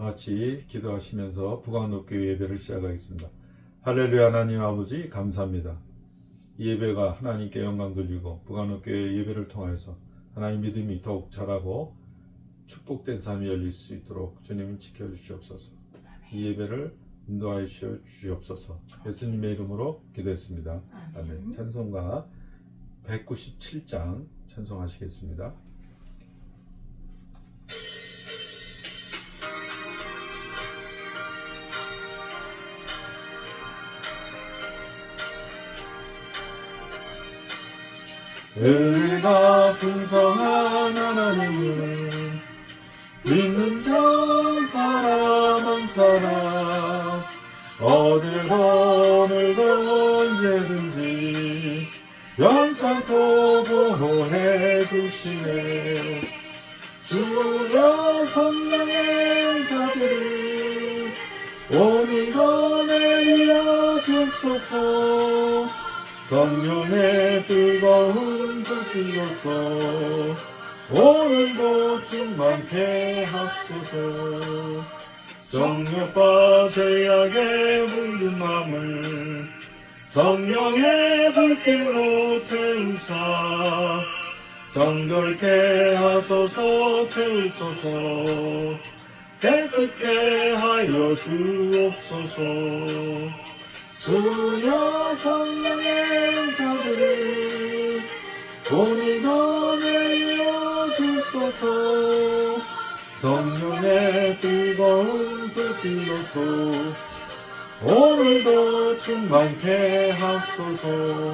같이 기도하시면서 부강록교회 예배를 시작하겠습니다. 할렐루야. 하나님 아버지 감사합니다. 이 예배가 하나님께 영광 돌리고 부강록교회 예배를 통해서 하나님 믿음이 더욱 자라고 축복된 삶이 열릴 수 있도록 주님 지켜주시옵소서. 이 예배를 인도하여 주시옵소서. 예수님의 이름으로 기도했습니다. 아멘. 찬송가 197장 찬송하시겠습니다. 은혜가 풍성한 하나님은 믿는 자 사람 한 사람 어제도 오늘도 언제든지 변찮고 보호해 주시네. 주여 성령의 은사들을 오늘도 내려 주소서. 성령의 뜨거운 불길로서 오늘도 충만케 하소서. 정욕과 죄악에 물든 맘을 성령의 불길로 태우사 정결케 하소서. 태우소서. 깨끗게 하여 주옵소서. 주여 성령의 은사들을 오늘도 내려 주소서. 성령의 뜨거운 불길로서 오늘도 충만케 하소서.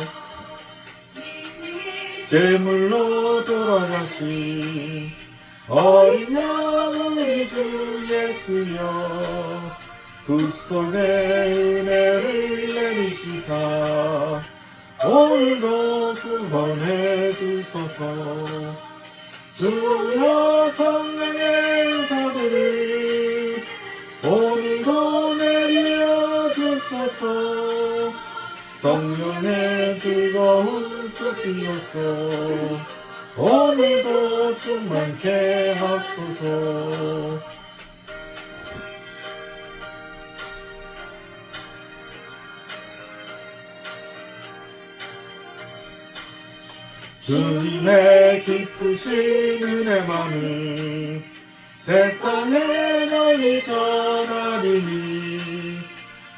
제물로 돌아가신 어린 양 우리 주 예수여 구속의 은혜를 내리시사 오늘도 구원해 주소서. 주여 성령의 은사들을 오늘도 내려 주소서. 성령의 뜨거운 불길로서 오늘도 충만케 하소서. 주님의 기쁘신 은혜만을 세상에 널리 전하리니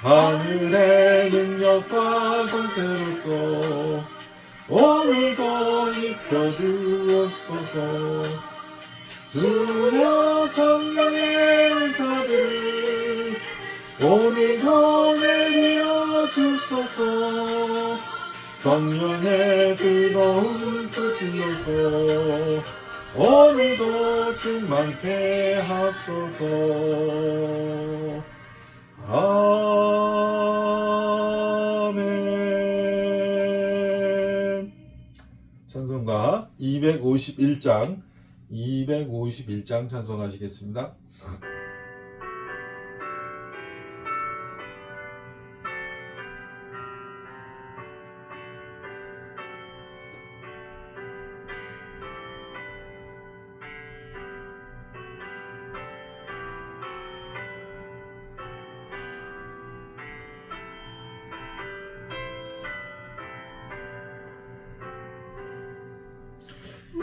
하늘의 능력과 권세로서 오늘도 입혀주옵소서. 주여 성령의 은사들을 오늘도 내려 주소서. 성령의 뜨거운 불길로서 오늘도 충만케 하소서. 아멘. 찬송가 251장 찬송하시겠습니다.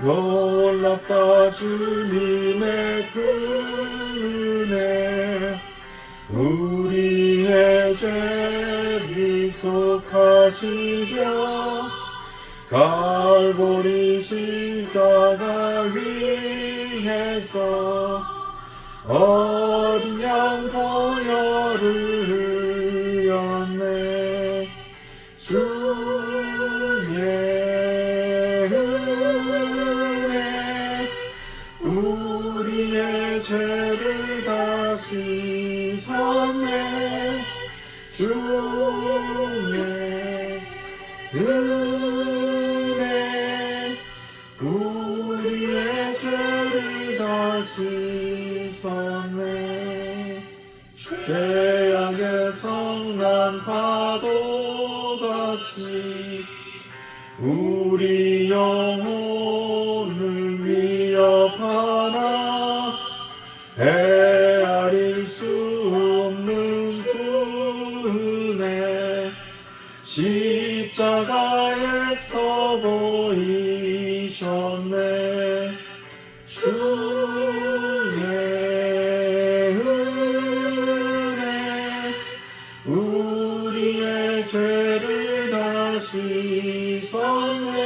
놀랍다 주님의 그 은혜 우리의 죄를 속하시려 갈보리 십자가 위에서 어린 양 보혈을 흘렸네. 주의 우리의 죄를 다 씻었네. 주의 은혜 우리의 죄를 다 씻었네. 죄악의 성난 파도같이 우리 영혼을 위협하나 헤아릴 주께서 보이셨네. 주의 은혜 우리의 죄를 다 씻었네.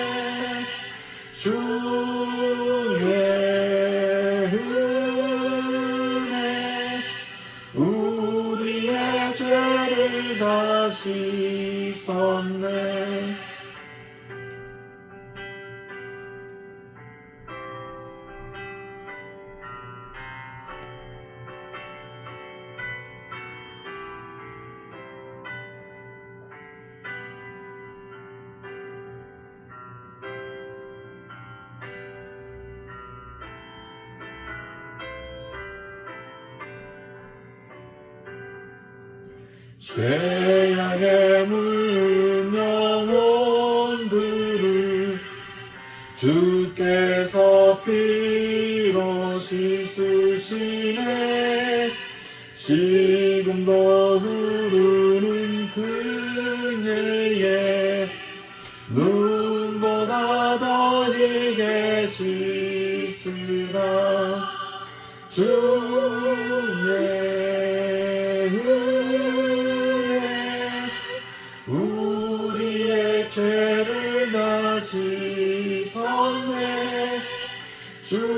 주의 은혜 우리의 죄를 다 씻었네. 죄악의 물 영혼들을 주께서 피로 씻으시네. 지금도 흐르는 그녀의 눈보다 더 희게 씻으라. 주의 우리의 죄를 다 씻었네. 주의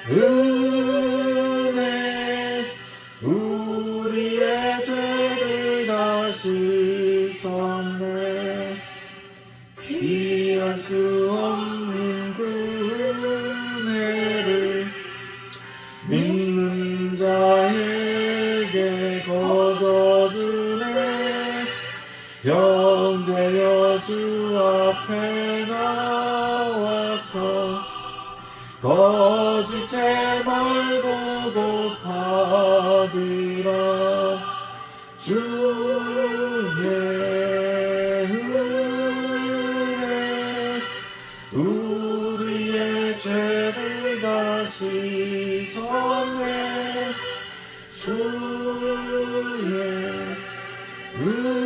은혜 우리의 죄를 다 씻었네. 피할 수 없는 그 은혜를 믿는 자에게 거저주네. 형제여 주 앞에 나와서 거짓 제발 보고 받으라. 주의 은혜 우리의 죄를 다 씻었네. 주의 은혜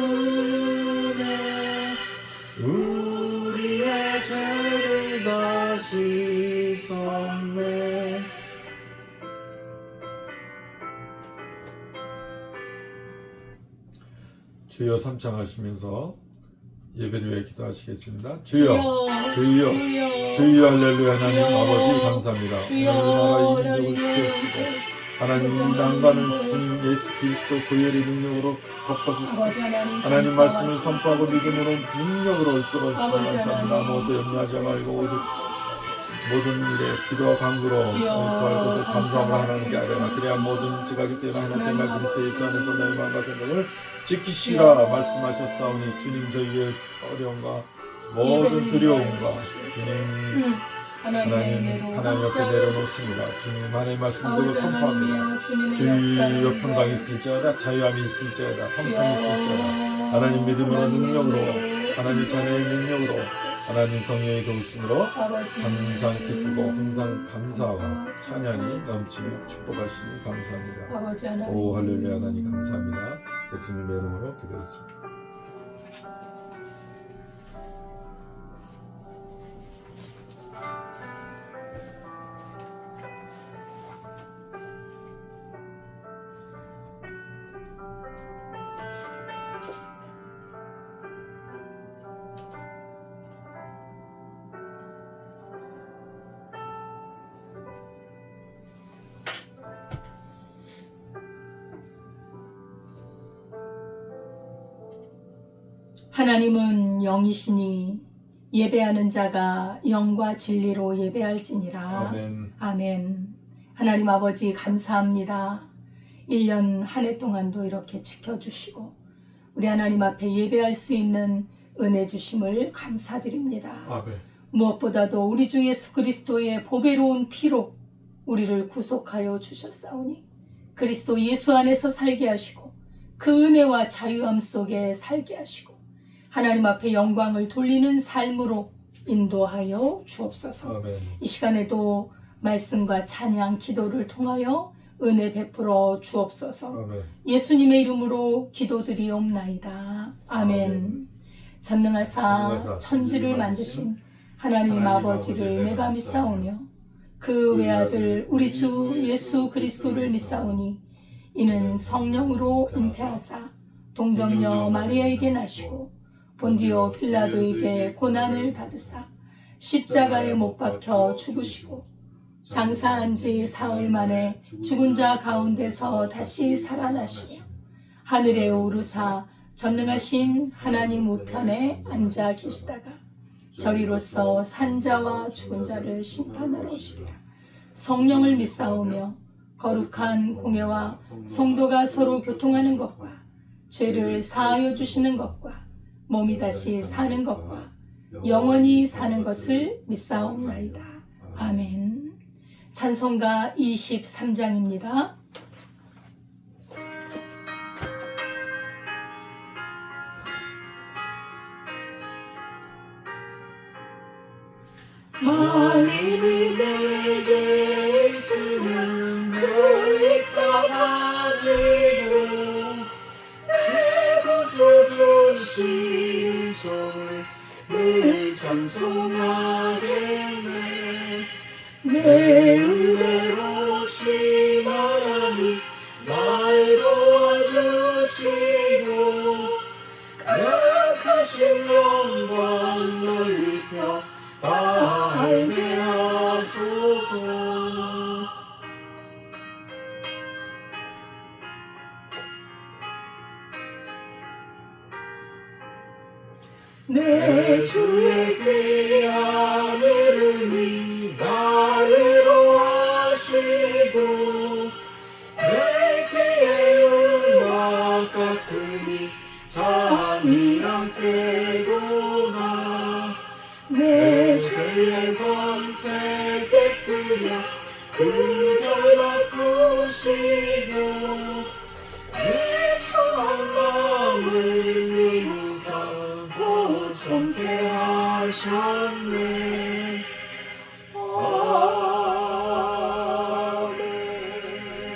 우리의 죄를 다 씻었네. 주여 삼창하시면서 예배를 위해 기도하시겠습니다. 주여 주여 주여 할렐루야. 하나님 아버지 감사합니다. 우리나라 이 민족을 지켜주시고 하나님 인간과는 주님 예수 그리스도 고열의 능력으로 덮어주시고 하나님 말씀을 선포하고 믿음으로 능력으로 이끌어 주시고 감사합니다. 아무것도 염려하지 말고 오직 모든 일에 기도와 간구로 구할 것을 감사함으로 하나님께 아뢰라. 그래야 모든 지각이 때문에 하나님의 말 그리스도 예수 안에서 너희 마음과 생각을 지키시라 말씀하셨사오니 주님 저희의 어려움과 모든 두려움과 주님 하나님 옆에 내려놓습니다. 주님 하나님의 말씀 듣고 선포합니다. 주여 평강이 있을지어다 자유함이 있을지어다 형통이 있을지어다 하나님 믿음으로 능력으로 하나님 자녀의 능력으로 하나님 성령의 도우심으로 항상 기쁘고 항상 감사와 찬양이 넘치며 축복하시니 감사합니다. 오 할렐루야. 하나님 감사합니다. 예수님의 이름으로 기도했습니다. 하나님은 영이시니 예배하는 자가 영과 진리로 예배할지니라. 아멘. 아멘. 하나님 아버지 감사합니다. 1년 한 해 동안도 이렇게 지켜주시고 우리 하나님 앞에 예배할 수 있는 은혜 주심을 감사드립니다. 아멘. 무엇보다도 우리 주 예수 그리스도의 보배로운 피로 우리를 구속하여 주셨사오니 그리스도 예수 안에서 살게 하시고 그 은혜와 자유함 속에 살게 하시고 하나님 앞에 영광을 돌리는 삶으로 인도하여 주옵소서. 아멘. 이 시간에도 말씀과 찬양, 기도를 통하여 은혜 베풀어 주옵소서. 아멘. 예수님의 이름으로 기도드리옵나이다. 아멘. 아멘. 전능하사 천지를 만드신 하나님 아버지를 내가 믿사오며 그 외아들 우리 주 예수 그리스도를 믿사오니 이는 성령으로 잉태하사 동정녀 마리아에게 나시고 본디오 빌라도에게 고난을 받으사 십자가에 못 박혀 죽으시고 장사한 지 사흘 만에 죽은 자 가운데서 다시 살아나시며 하늘에 오르사 전능하신 하나님 우편에 앉아 계시다가 저리로서 산자와 죽은 자를 심판하러 오시리라. 성령을 믿사오며 거룩한 공예와 성도가 서로 교통하는 것과 죄를 사하여 주시는 것과 몸이 다시 사는 것과 영원히 사는 것을 믿사옵나이다. 아멘. 찬송가 23장입니다. 만일이 내게 있으면 그 있다 가지고 내 구주 주신 종을 늘 찬송하겠네. 내 은혜로우신 하나님 날 도와주시고 그 크신 영광 널리 펴 다 알게 하소서. 내 주의 귀한 이름이 나를 도하시고 내 귀의 음악 같으니 잠이랑 깨도 나 내 죄의 권세 깨트려 그절 바꾸시고 내 처한 마음을 미루사 고청케 하셨네.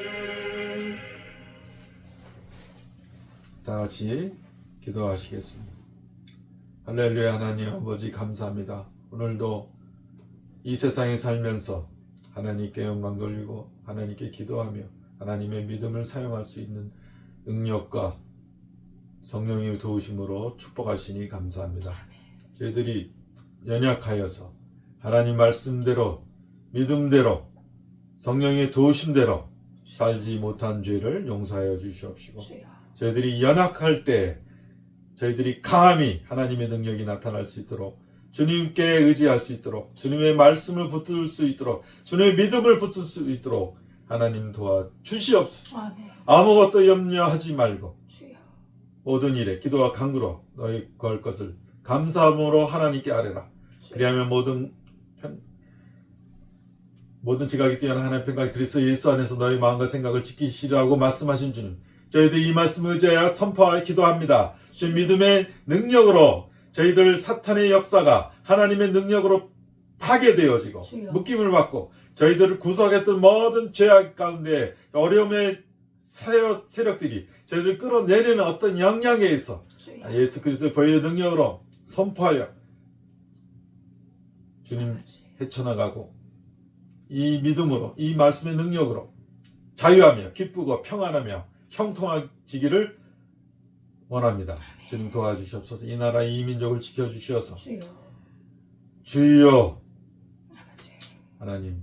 아멘. 다 같이 기도하시겠습니다. 할렐루야. 하나님 아버지 감사합니다. 오늘도 이 세상에 살면서 하나님께 영광 돌리고 하나님께 기도하며 하나님의 믿음을 사용할 수 있는 능력과 성령의 도우심으로 축복하시니 감사합니다. 저희들이 연약하여서 하나님 말씀대로 믿음대로 성령의 도우심대로 살지 못한 죄를 용서하여 주시옵시고 저희들이 연약할 때 저희들이 감히 하나님의 능력이 나타날 수 있도록 주님께 의지할 수 있도록 주님의 말씀을 붙들 수 있도록 주님의 믿음을 붙들 수 있도록 하나님 도와주시옵소서. 아무것도 염려하지 말고 모든 일에 기도와 간구로 너희 구할 것을 감사함으로 하나님께 아뢰라. 그리하면 모든 지각이 뛰어난 하나님 평강이 그리스도 예수 안에서 너희 마음과 생각을 지키시라고 말씀하신 주님, 저희들 이 말씀을 의지하여 선포하여 기도합니다. 주님 믿음의 능력으로 저희들 사탄의 역사가 하나님의 능력으로 파괴되어지고 묶임을 받고 저희들을 구속했던 모든 죄악 가운데 어려움의 세력들이 저희들 끌어내리는 어떤 영향에 의해서 예수 그리스도의 보혈의 능력으로 선포하여 주님 헤쳐나가고 이 믿음으로 이 말씀의 능력으로 자유하며 기쁘고 평안하며 형통해지기를 원합니다. 주님 도와주시옵소서. 이 나라 이 민족을 지켜주시어서 주여 하나님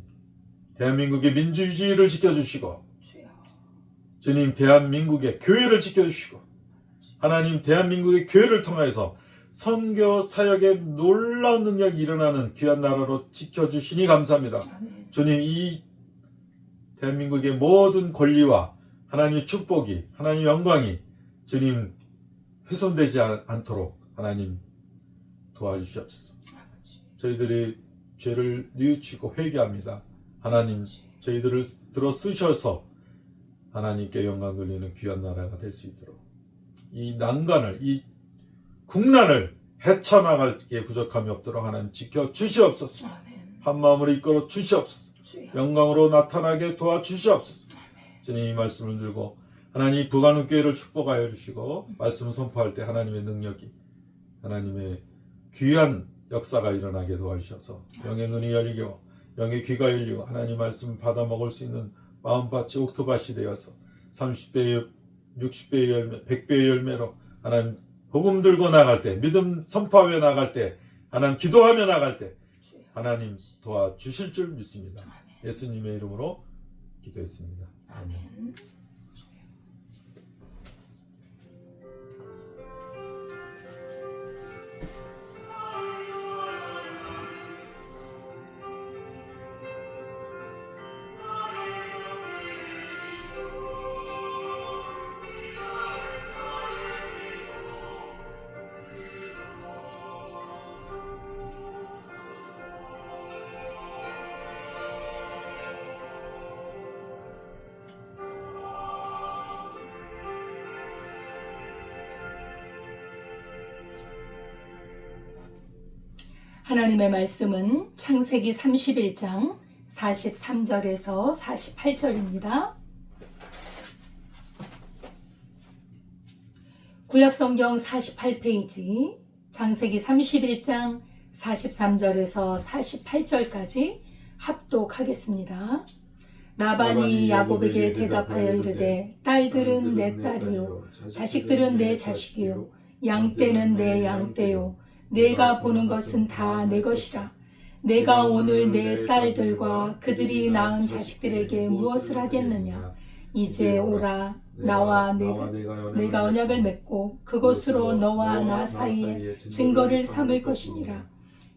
대한민국의 민주주의를 지켜주시고 주님 대한민국의 교회를 지켜주시고 하나님 대한민국의 교회를 통해서 선교 사역의 놀라운 능력이 일어나는 귀한 나라로 지켜주시니 감사합니다. 주님 이 대한민국의 모든 권리와 하나님의 축복이 하나님의 영광이 주님 훼손되지 않도록 하나님 도와주시옵소서. 저희들이 죄를 뉘우치고 회개합니다. 하나님 저희들을 들어 쓰셔서 하나님께 영광 돌리는 귀한 나라가 될 수 있도록 이 난관을 이 국난을 헤쳐나갈게 부족함이 없도록 하나님 지켜주시옵소서. 한마음으로 이끌어 주시옵소서. 영광으로 나타나게 도와주시옵소서. 주님 이 말씀을 들고 하나님 부가누교회를 축복하여 주시고 말씀을 선포할 때 하나님의 능력이 하나님의 귀한 역사가 일어나게 도와주셔서 영의 눈이 열리고 영의 귀가 열리고 하나님 말씀 받아 먹을 수 있는 마음밭이 옥토밭이 되어서 30배의 60배의 열매 100배의 열매로 하나님 복음 들고 나갈 때 믿음 선포하며 나갈 때 하나님 기도하며 나갈 때 하나님 도와주실 줄 믿습니다. 예수님의 이름으로 기도했습니다. 아멘. 하나님의 말씀은 창세기 31장 43절에서 48절입니다. 구약성경 48페이지 창세기 31장 43절에서 48절까지 합독하겠습니다. 라반이 야곱에게 대답하여 이르되 딸들은 내 딸이요 자식들은 내 자식이요 양떼는 내 양떼요 내가 보는 것은 다 내 것이라. 내가 오늘 내 딸들과 그들이 낳은 자식들에게 무엇을 하겠느냐. 이제 오라 나와 내가 언약을 맺고 그것으로 너와 나 사이에 증거를 삼을 것이니라.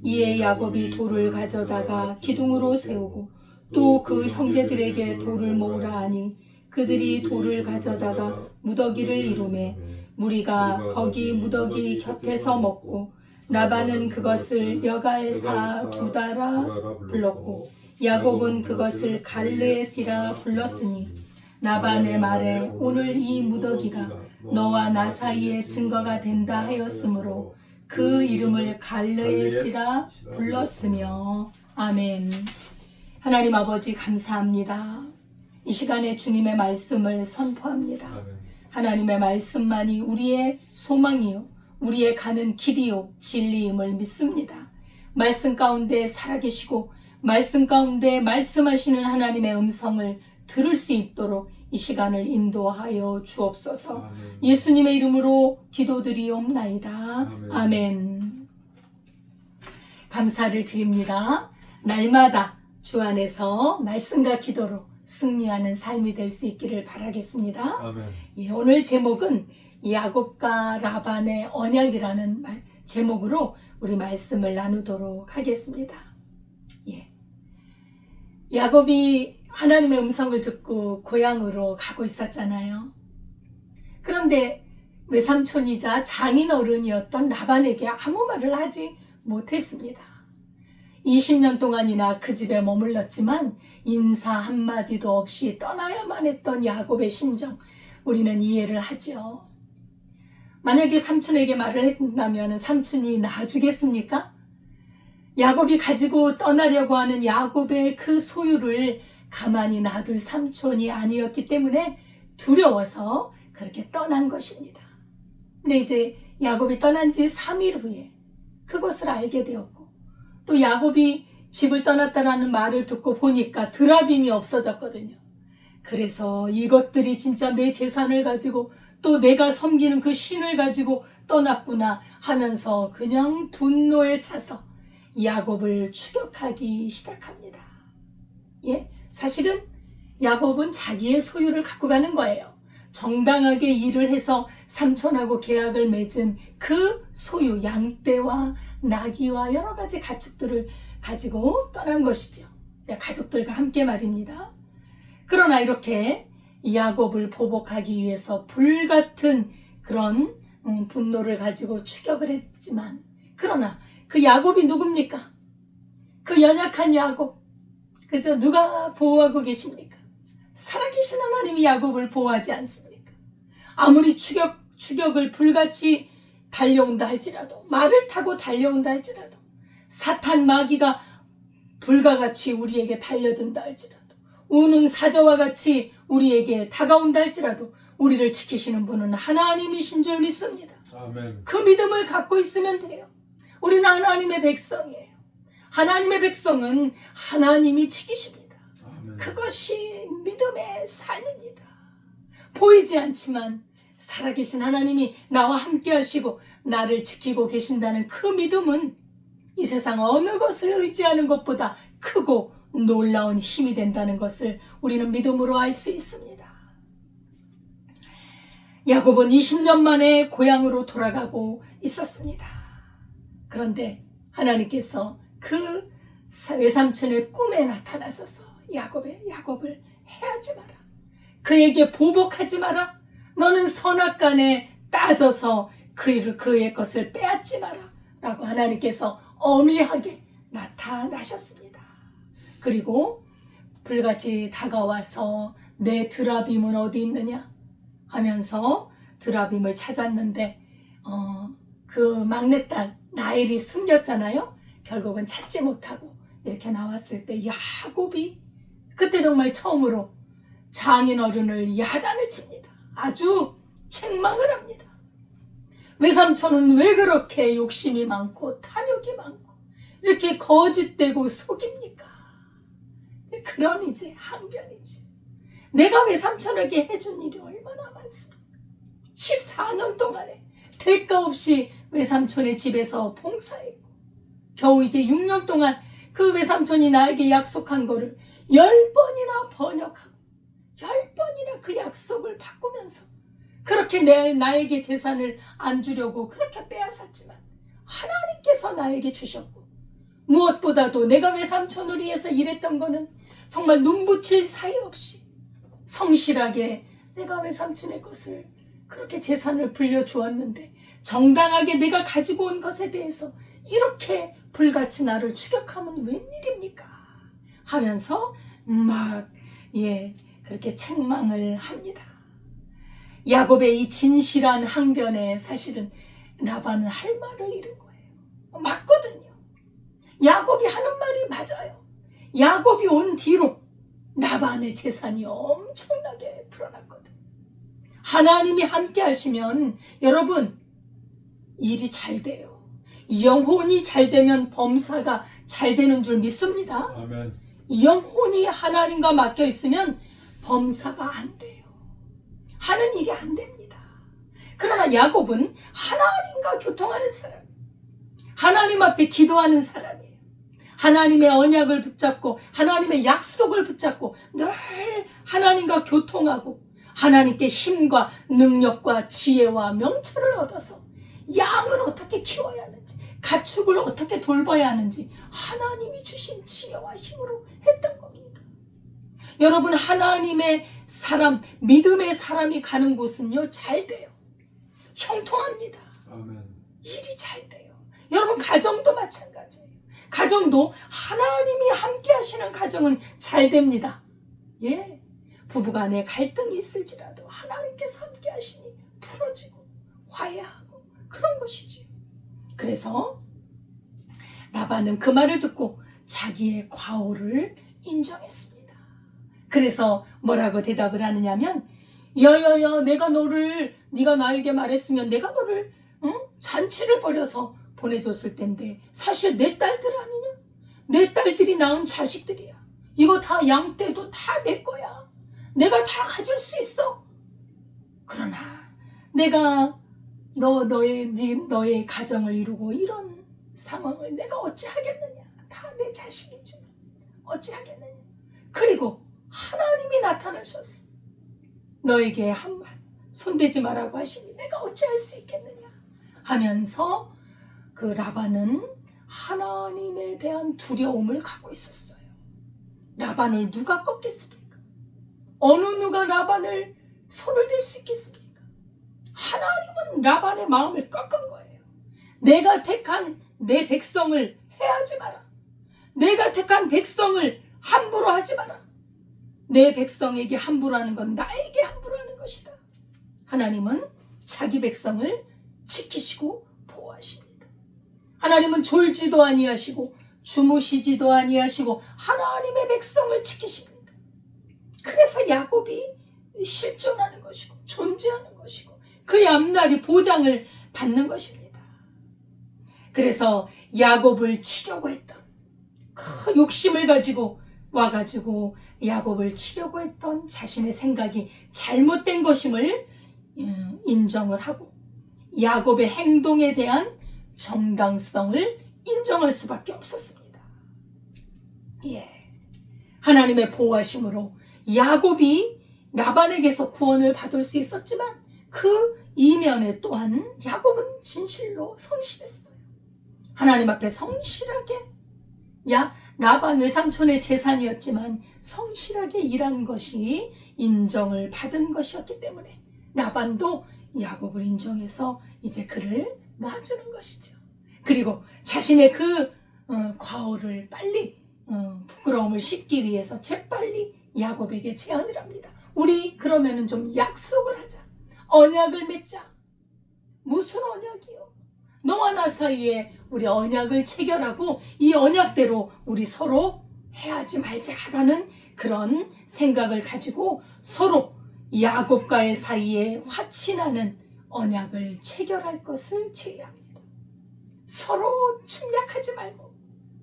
이에 야곱이 돌을 가져다가 기둥으로 세우고 또 그 형제들에게 돌을 모으라 하니 그들이 돌을 가져다가 무더기를 이루매 무리가 거기 무더기 곁에서 먹고 라반은 그것을 여갈사 두다라 불렀고 야곱은 그것을 갈르에시라 불렀으니 라반의 말에 오늘 이 무더기가 너와 나 사이에 증거가 된다 하였으므로 그 이름을 갈르에시라 불렀으며. 아멘. 하나님 아버지 감사합니다. 이 시간에 주님의 말씀을 선포합니다. 하나님의 말씀만이 우리의 소망이요 우리의 가는 길이요 진리임을 믿습니다. 말씀 가운데 살아계시고 말씀 가운데 말씀하시는 하나님의 음성을 들을 수 있도록 이 시간을 인도하여 주옵소서. 아멘. 예수님의 이름으로 기도드리옵나이다. 아멘. 아멘. 감사를 드립니다. 날마다 주 안에서 말씀과 기도로 승리하는 삶이 될 수 있기를 바라겠습니다. 아멘. 예, 오늘 제목은 야곱과 라반의 언약이라는 제목으로 우리 말씀을 나누도록 하겠습니다. 예. 야곱이 하나님의 음성을 듣고 고향으로 가고 있었잖아요. 그런데 외삼촌이자 장인어른이었던 라반에게 아무 말을 하지 못했습니다. 20년 동안이나 그 집에 머물렀지만 인사 한마디도 없이 떠나야만 했던 야곱의 심정, 우리는 이해를 하죠. 만약에 삼촌에게 말을 했다면 삼촌이 놔주겠습니까? 야곱이 가지고 떠나려고 하는 야곱의 그 소유를 가만히 놔둘 삼촌이 아니었기 때문에 두려워서 그렇게 떠난 것입니다. 근데 이제 야곱이 떠난 지 3일 후에 그것을 알게 되었고 또 야곱이 집을 떠났다라는 말을 듣고 보니까 드라빔이 없어졌거든요. 그래서 이것들이 진짜 내 재산을 가지고 또 내가 섬기는 그 신을 가지고 떠났구나 하면서 그냥 분노에 차서 야곱을 추격하기 시작합니다. 예, 사실은 야곱은 자기의 소유를 갖고 가는 거예요. 정당하게 일을 해서 삼촌하고 계약을 맺은 그 소유, 양떼와 나귀와 여러 가지 가축들을 가지고 떠난 것이죠. 가족들과 함께 말입니다. 그러나 이렇게 야곱을 보복하기 위해서 불같은 그런 분노를 가지고 추격을 했지만, 그러나 그 야곱이 누굽니까? 그 연약한 야곱, 그저 누가 보호하고 계십니까? 살아계신 하나님이 야곱을 보호하지 않습니까? 아무리 추격을 불같이 달려온다 할지라도, 말을 타고 달려온다 할지라도, 사탄 마귀가 불과 같이 우리에게 달려든다 할지라도, 우는 사자와 같이 우리에게 다가온다 할지라도 우리를 지키시는 분은 하나님이신 줄 믿습니다. 아멘. 그 믿음을 갖고 있으면 돼요. 우리는 하나님의 백성이에요. 하나님의 백성은 하나님이 지키십니다. 아멘. 그것이 믿음의 삶입니다. 보이지 않지만 살아계신 하나님이 나와 함께 하시고 나를 지키고 계신다는 그 믿음은 이 세상 어느 것을 의지하는 것보다 크고 놀라운 힘이 된다는 것을 우리는 믿음으로 알 수 있습니다. 야곱은 20년 만에 고향으로 돌아가고 있었습니다. 그런데 하나님께서 그 외삼촌의 꿈에 나타나셔서 야곱을 해하지 마라. 그에게 보복하지 마라. 너는 선악간에 따져서 그의 것을 빼앗지 마라. 라고 하나님께서 엄히하게 나타나셨습니다. 그리고 불같이 다가와서 내 드라빔은 어디 있느냐 하면서 드라빔을 찾았는데 그 막내딸 라헬이 숨겼잖아요. 결국은 찾지 못하고 이렇게 나왔을 때 야곱이 그때 정말 처음으로 장인어른을 야단을 칩니다. 아주 책망을 합니다. 외삼촌은 왜 그렇게 욕심이 많고 탐욕이 많고 이렇게 거짓되고 속입니까? 그런 이제 항변이지. 내가 외삼촌에게 해준 일이 얼마나 많습니까? 14년 동안에 대가 없이 외삼촌의 집에서 봉사했고 겨우 이제 6년 동안 그 외삼촌이 나에게 약속한 거를 10번이나 번역하고 10번이나 그 약속을 바꾸면서 그렇게 나에게 재산을 안 주려고 그렇게 빼앗았지만 하나님께서 나에게 주셨고 무엇보다도 내가 외삼촌을 위해서 일했던 거는 정말 눈붙일 사이 없이 성실하게 내가 외삼촌의 것을 그렇게 재산을 불려주었는데 정당하게 내가 가지고 온 것에 대해서 이렇게 불같이 나를 추격하면 웬일입니까? 하면서 그렇게 책망을 합니다. 야곱의 이 진실한 항변에 사실은 라반은 할 말을 잃은 거예요. 맞거든요. 야곱이 하는 말이 맞아요. 야곱이 온 뒤로 라반의 재산이 엄청나게 불어났거든. 하나님이 함께 하시면 여러분 일이 잘 돼요. 영혼이 잘 되면 범사가 잘 되는 줄 믿습니다. 아멘. 영혼이 하나님과 막혀 있으면 범사가 안 돼요. 하는 일이 안 됩니다. 그러나 야곱은 하나님과 교통하는 사람, 하나님 앞에 기도하는 사람이에요. 하나님의 언약을 붙잡고 하나님의 약속을 붙잡고 늘 하나님과 교통하고 하나님께 힘과 능력과 지혜와 명철을 얻어서 양을 어떻게 키워야 하는지 가축을 어떻게 돌봐야 하는지 하나님이 주신 지혜와 힘으로 했던 겁니다. 여러분 하나님의 사람, 믿음의 사람이 가는 곳은요 잘 돼요. 형통합니다. 아멘. 일이 잘 돼요. 여러분 가정도 마찬가지예요. 가정도 하나님이 함께 하시는 가정은 잘 됩니다. 예, 부부간에 갈등이 있을지라도 하나님께서 함께 하시니 풀어지고 화해하고 그런 것이지요. 그래서 라반은 그 말을 듣고 자기의 과오를 인정했습니다. 그래서 뭐라고 대답을 하느냐면 야야야 네가 나에게 말했으면 내가 너를 잔치를 벌여서 보내줬을 텐데 사실 내 딸들 아니냐? 내 딸들이 낳은 자식들이야. 이거 다 양떼도 다 내 거야. 내가 다 가질 수 있어. 그러나 내가 너의 가정을 이루고 이런 상황을 내가 어찌하겠느냐. 다 내 자식이지만 어찌하겠느냐. 그리고 하나님이 나타나셨어. 너에게 한 말 손대지 말라고 하시니 내가 어찌할 수 있겠느냐 하면서 그 라반은 하나님에 대한 두려움을 갖고 있었어요. 라반을 누가 꺾겠습니까? 어느 누가 라반을 손을 댈 수 있겠습니까? 하나님은 라반의 마음을 꺾은 거예요. 내가 택한 내 백성을 해하지 마라. 내가 택한 백성을 함부로 하지 마라. 내 백성에게 함부로 하는 건 나에게 함부로 하는 것이다. 하나님은 자기 백성을 지키시고 보호하십니다. 하나님은 졸지도 아니하시고 주무시지도 아니하시고 하나님의 백성을 지키십니다. 그래서 야곱이 실존하는 것이고 존재하는 것이고 그의 앞날이 보장을 받는 것입니다. 그래서 야곱을 치려고 했던 그 욕심을 가지고 와가지고 야곱을 치려고 했던 자신의 생각이 잘못된 것임을 인정을 하고 야곱의 행동에 대한 정당성을 인정할 수밖에 없었습니다. 예, 하나님의 보호하심으로 야곱이 라반에게서 구원을 받을 수 있었지만 그 이면에 또한 야곱은 진실로 성실했어요. 하나님 앞에 성실하게 라반 외삼촌의 재산이었지만 성실하게 일한 것이 인정을 받은 것이었기 때문에 라반도 야곱을 인정해서 이제 그를 놔주는 것이죠. 그리고 자신의 그 과오를 빨리 부끄러움을 씻기 위해서 재빨리 야곱에게 제안을 합니다. 우리 그러면은 좀 약속을 하자. 언약을 맺자. 무슨 언약이요? 너와 나 사이에 우리 언약을 체결하고 이 언약대로 우리 서로 해하지 말자라는 그런 생각을 가지고 서로 야곱과의 사이에 화친하는 언약을 체결할 것을 제의합니다. 서로 침략하지 말고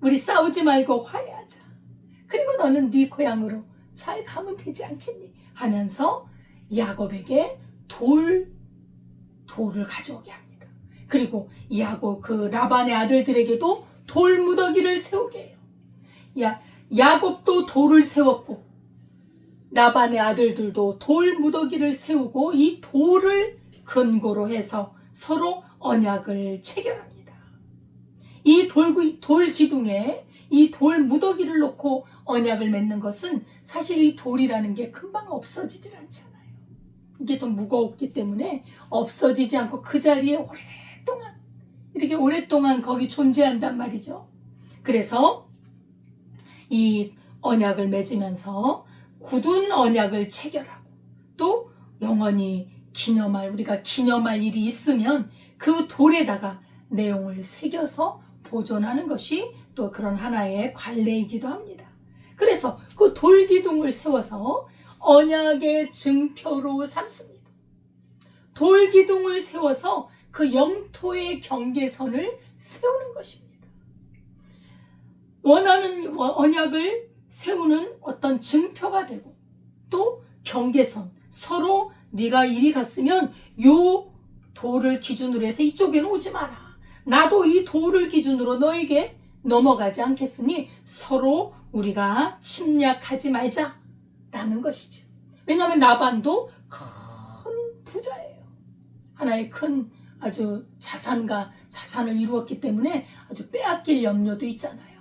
우리 싸우지 말고 화해하자. 그리고 너는 네 고향으로 잘 가면 되지 않겠니? 하면서 야곱에게 돌을 가져오게 합니다. 그리고 야곱 그 라반의 아들들에게도 돌 무더기를 세우게 해요. 야곱도 돌을 세웠고 라반의 아들들도 돌 무더기를 세우고 이 돌을 근거로 해서 서로 언약을 체결합니다. 이 돌 기둥에 이 돌 무더기를 놓고 언약을 맺는 것은 사실 이 돌이라는 게 금방 없어지질 않잖아요. 이게 좀 무거웠기 때문에 없어지지 않고 그 자리에 오랫동안 거기 존재한단 말이죠. 그래서 이 언약을 맺으면서 굳은 언약을 체결하고 또 영원히 우리가 기념할 일이 있으면 그 돌에다가 내용을 새겨서 보존하는 것이 또 그런 하나의 관례이기도 합니다. 그래서 그 돌기둥을 세워서 언약의 증표로 삼습니다. 돌기둥을 세워서 그 영토의 경계선을 세우는 것입니다. 원하는 언약을 세우는 어떤 증표가 되고 또 경계선, 서로 네가 이리 갔으면 요 돌을 기준으로 해서 이쪽에는 오지 마라. 나도 이 돌을 기준으로 너에게 넘어가지 않겠으니 서로 우리가 침략하지 말자라는 것이죠. 왜냐하면 라반도 큰 부자예요. 하나의 큰 아주 자산을 이루었기 때문에 아주 빼앗길 염려도 있잖아요.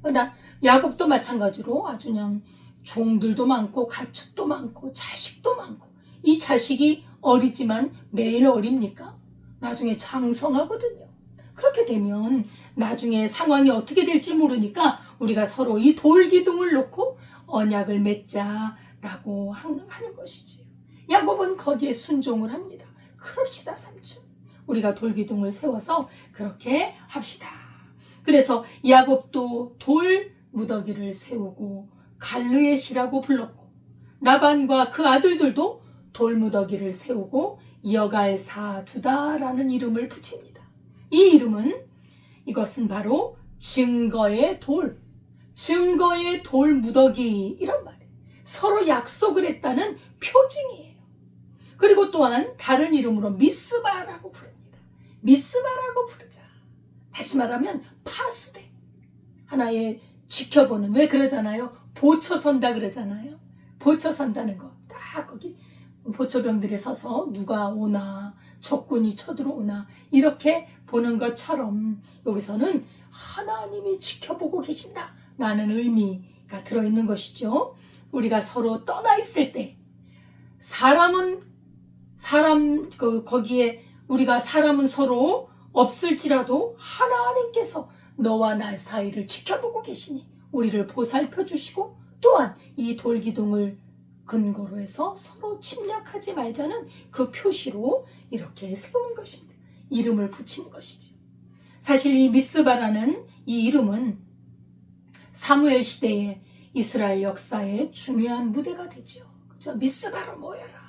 그러나 야곱도 마찬가지로 아주 그냥 종들도 많고 가축도 많고 자식도 많고 이 자식이 어리지만 매일 어립니까? 나중에 장성하거든요. 그렇게 되면 나중에 상황이 어떻게 될지 모르니까 우리가 서로 이 돌기둥을 놓고 언약을 맺자라고 하는 것이지요. 야곱은 거기에 순종을 합니다. 그럽시다 삼촌. 우리가 돌기둥을 세워서 그렇게 합시다. 그래서 야곱도 돌 무더기를 세우고 갈르엣이라고 불렀고 라반과 그 아들들도 돌 무더기를 세우고 여갈사두다라는 이름을 붙입니다. 이 이름은 이것은 바로 증거의 돌 무더기 이런 말이에요. 서로 약속을 했다는 표징이에요. 그리고 또한 다른 이름으로 미스바라고 부릅니다. 미스바라고 부르자. 다시 말하면 파수대. 하나의 지켜보는, 왜 그러잖아요? 보초 선다 그러잖아요. 보초 선다는 거. 딱 거기 보초병들이 서서 누가 오나 적군이 쳐들어오나 이렇게 보는 것처럼 여기서는 하나님이 지켜보고 계신다라는 의미가 들어있는 것이죠. 우리가 서로 떠나 있을 때 거기에 우리가 사람은 서로 없을지라도 하나님께서 너와 나 사이를 지켜보고 계시니 우리를 보살펴 주시고 또한 이 돌기둥을 근거로 해서 서로 침략하지 말자는 그 표시로 이렇게 세운 것입니다. 이름을 붙인 것이죠. 사실 이 미스바라는 이 이름은 사무엘 시대의 이스라엘 역사의 중요한 무대가 되죠. 그렇죠? 미스바로 모여라.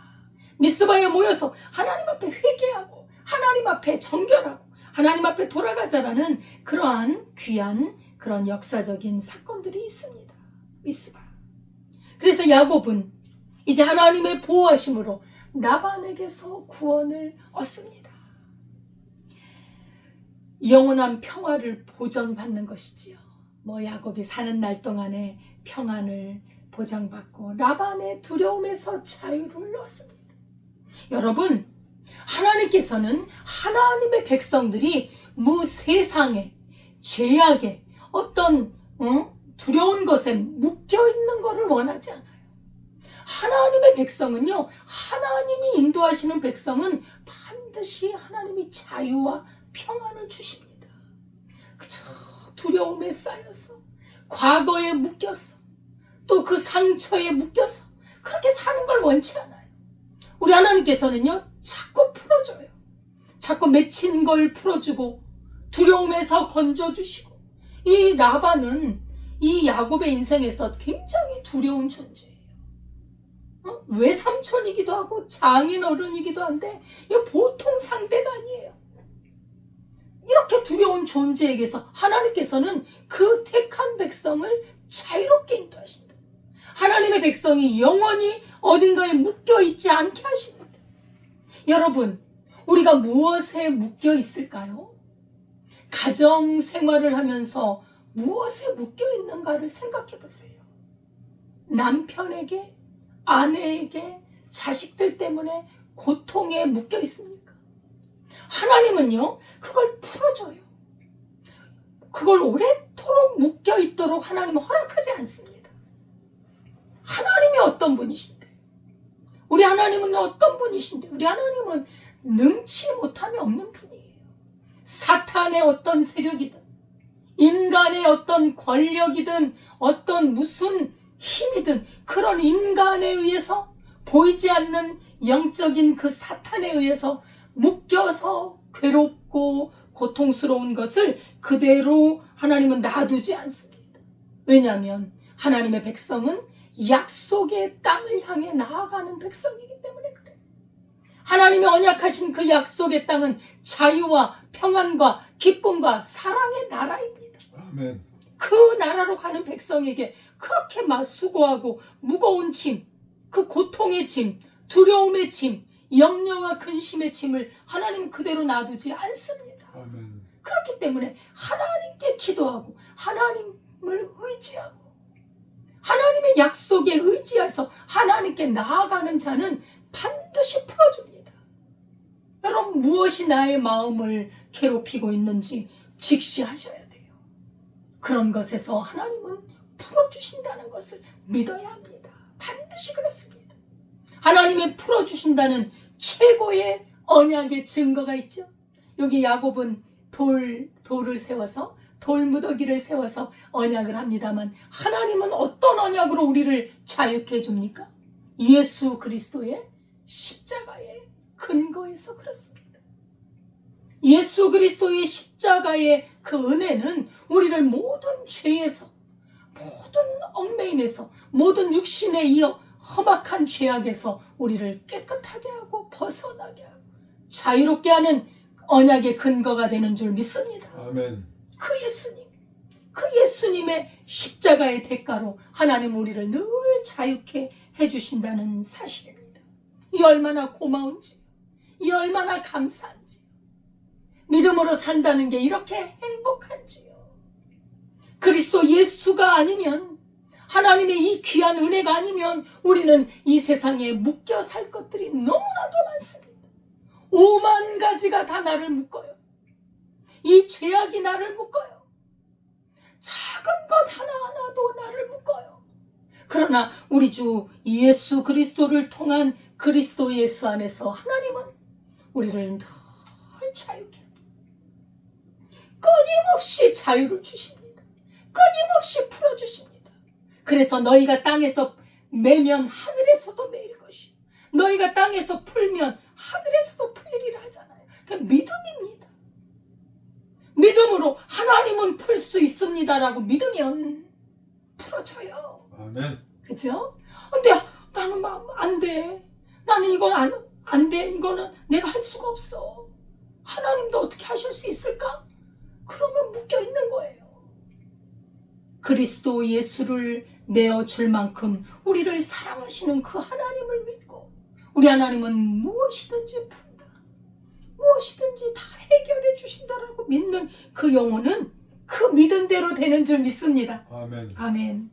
미스바에 모여서 하나님 앞에 회개하고 하나님 앞에 정결하고 하나님 앞에 돌아가자라는 그러한 귀한 그런 역사적인 사건들이 있습니다. 미스바. 그래서 야곱은 이제 하나님의 보호하심으로 라반에게서 구원을 얻습니다. 영원한 평화를 보장받는 것이지요. 야곱이 사는 날 동안에 평안을 보장받고 라반의 두려움에서 자유를 얻습니다. 여러분, 하나님께서는 하나님의 백성들이 세상에 죄악에 어떤 두려운 것에 묶여있는 것을 원하지 않아요. 하나님의 백성은요, 하나님이 인도하시는 백성은 반드시 하나님이 자유와 평안을 주십니다. 그저 두려움에 쌓여서 과거에 묶여서 또 그 상처에 묶여서 그렇게 사는 걸 원치 않아요. 우리 하나님께서는요, 자꾸 풀어줘요. 자꾸 맺힌 걸 풀어주고 두려움에서 건져주시고. 이 라반은 이 야곱의 인생에서 굉장히 두려운 존재예요. 외삼촌이기도 하고 장인어른이기도 한데 이거 보통 상대가 아니에요. 이렇게 두려운 존재에게서 하나님께서는 그 택한 백성을 자유롭게 인도하신다. 하나님의 백성이 영원히 어딘가에 묶여있지 않게 하십니다. 여러분, 우리가 무엇에 묶여 있을까요? 가정 생활을 하면서 무엇에 묶여 있는가를 생각해 보세요. 남편에게, 아내에게, 자식들 때문에 고통에 묶여 있습니까? 하나님은요, 그걸 풀어줘요. 그걸 오랫도록 묶여 있도록 하나님은 허락하지 않습니다. 하나님이 어떤 분이신데? 우리 하나님은 어떤 분이신데? 우리 하나님은 능치 못함이 없는 분이에요. 사탄의 어떤 세력이든 인간의 어떤 권력이든 어떤 무슨 힘이든 그런 인간에 의해서 보이지 않는 영적인 그 사탄에 의해서 묶여서 괴롭고 고통스러운 것을 그대로 하나님은 놔두지 않습니다. 왜냐하면 하나님의 백성은 약속의 땅을 향해 나아가는 백성이기 때문에 그래요. 하나님이 언약하신 그 약속의 땅은 자유와 평안과 기쁨과 사랑의 나라입니다. 아멘. 그 나라로 가는 백성에게 그렇게 수고하고 무거운 짐, 그 고통의 짐, 두려움의 짐, 염려와 근심의 짐을 하나님은 그대로 놔두지 않습니다. 아멘. 그렇기 때문에 하나님께 기도하고 하나님을 의지하고 하나님의 약속에 의지해서 하나님께 나아가는 자는 반드시 풀어줍니다. 여러분, 무엇이 나의 마음을 괴롭히고 있는지 직시하셔야 돼요. 그런 것에서 하나님은 풀어주신다는 것을 믿어야 합니다. 반드시 그렇습니다. 하나님의 풀어주신다는 최고의 언약의 증거가 있죠. 여기 야곱은 돌을 세워서 돌무더기를 세워서 언약을 합니다만 하나님은 어떤 언약으로 우리를 자유케 해줍니까? 예수 그리스도의 십자가의 근거에서 그렇습니다. 예수 그리스도의 십자가의 그 은혜는 우리를 모든 죄에서, 모든 얽매임에서, 모든 육신에 이어 험악한 죄악에서 우리를 깨끗하게 하고 벗어나게 하고 자유롭게 하는 언약의 근거가 되는 줄 믿습니다. 아멘. 그 예수님의 십자가의 대가로 하나님 우리를 늘 자유케 해주신다는 사실입니다. 이 얼마나 고마운지, 이 얼마나 감사한지, 믿음으로 산다는 게 이렇게 행복한지요. 그리스도 예수가 아니면, 하나님의 이 귀한 은혜가 아니면 우리는 이 세상에 묶여 살 것들이 너무나도 많습니다. 5만 가지가 다 나를 묶어요. 이 죄악이 나를 묶어요. 작은 것 하나하나도 나를 묶어요. 그러나 우리 주 예수 그리스도를 통한 그리스도 예수 안에서 하나님은 우리를 늘 자유케, 끊임없이 자유를 주십니다. 끊임없이 풀어주십니다. 그래서 너희가 땅에서 매면 하늘에서도 매일 것이요, 너희가 땅에서 풀면 하늘에서도 풀리리라 하잖아요. 그게 믿음입니다. 믿음으로 하나님은 풀 수 있습니다라고 믿으면 풀어져요. 아멘. 그죠? 근데 나는 안 돼. 나는 이건 안 돼. 이거는 내가 할 수가 없어. 하나님도 어떻게 하실 수 있을까? 그러면 묶여 있는 거예요. 그리스도 예수를 내어줄 만큼 우리를 사랑하시는 그 하나님을 믿고 우리 하나님은 무엇이든지 푼다. 무엇이든지 다 해결해 주신다라고 믿는 그 영혼은 그 믿은 대로 되는 줄 믿습니다. 아멘. 아멘.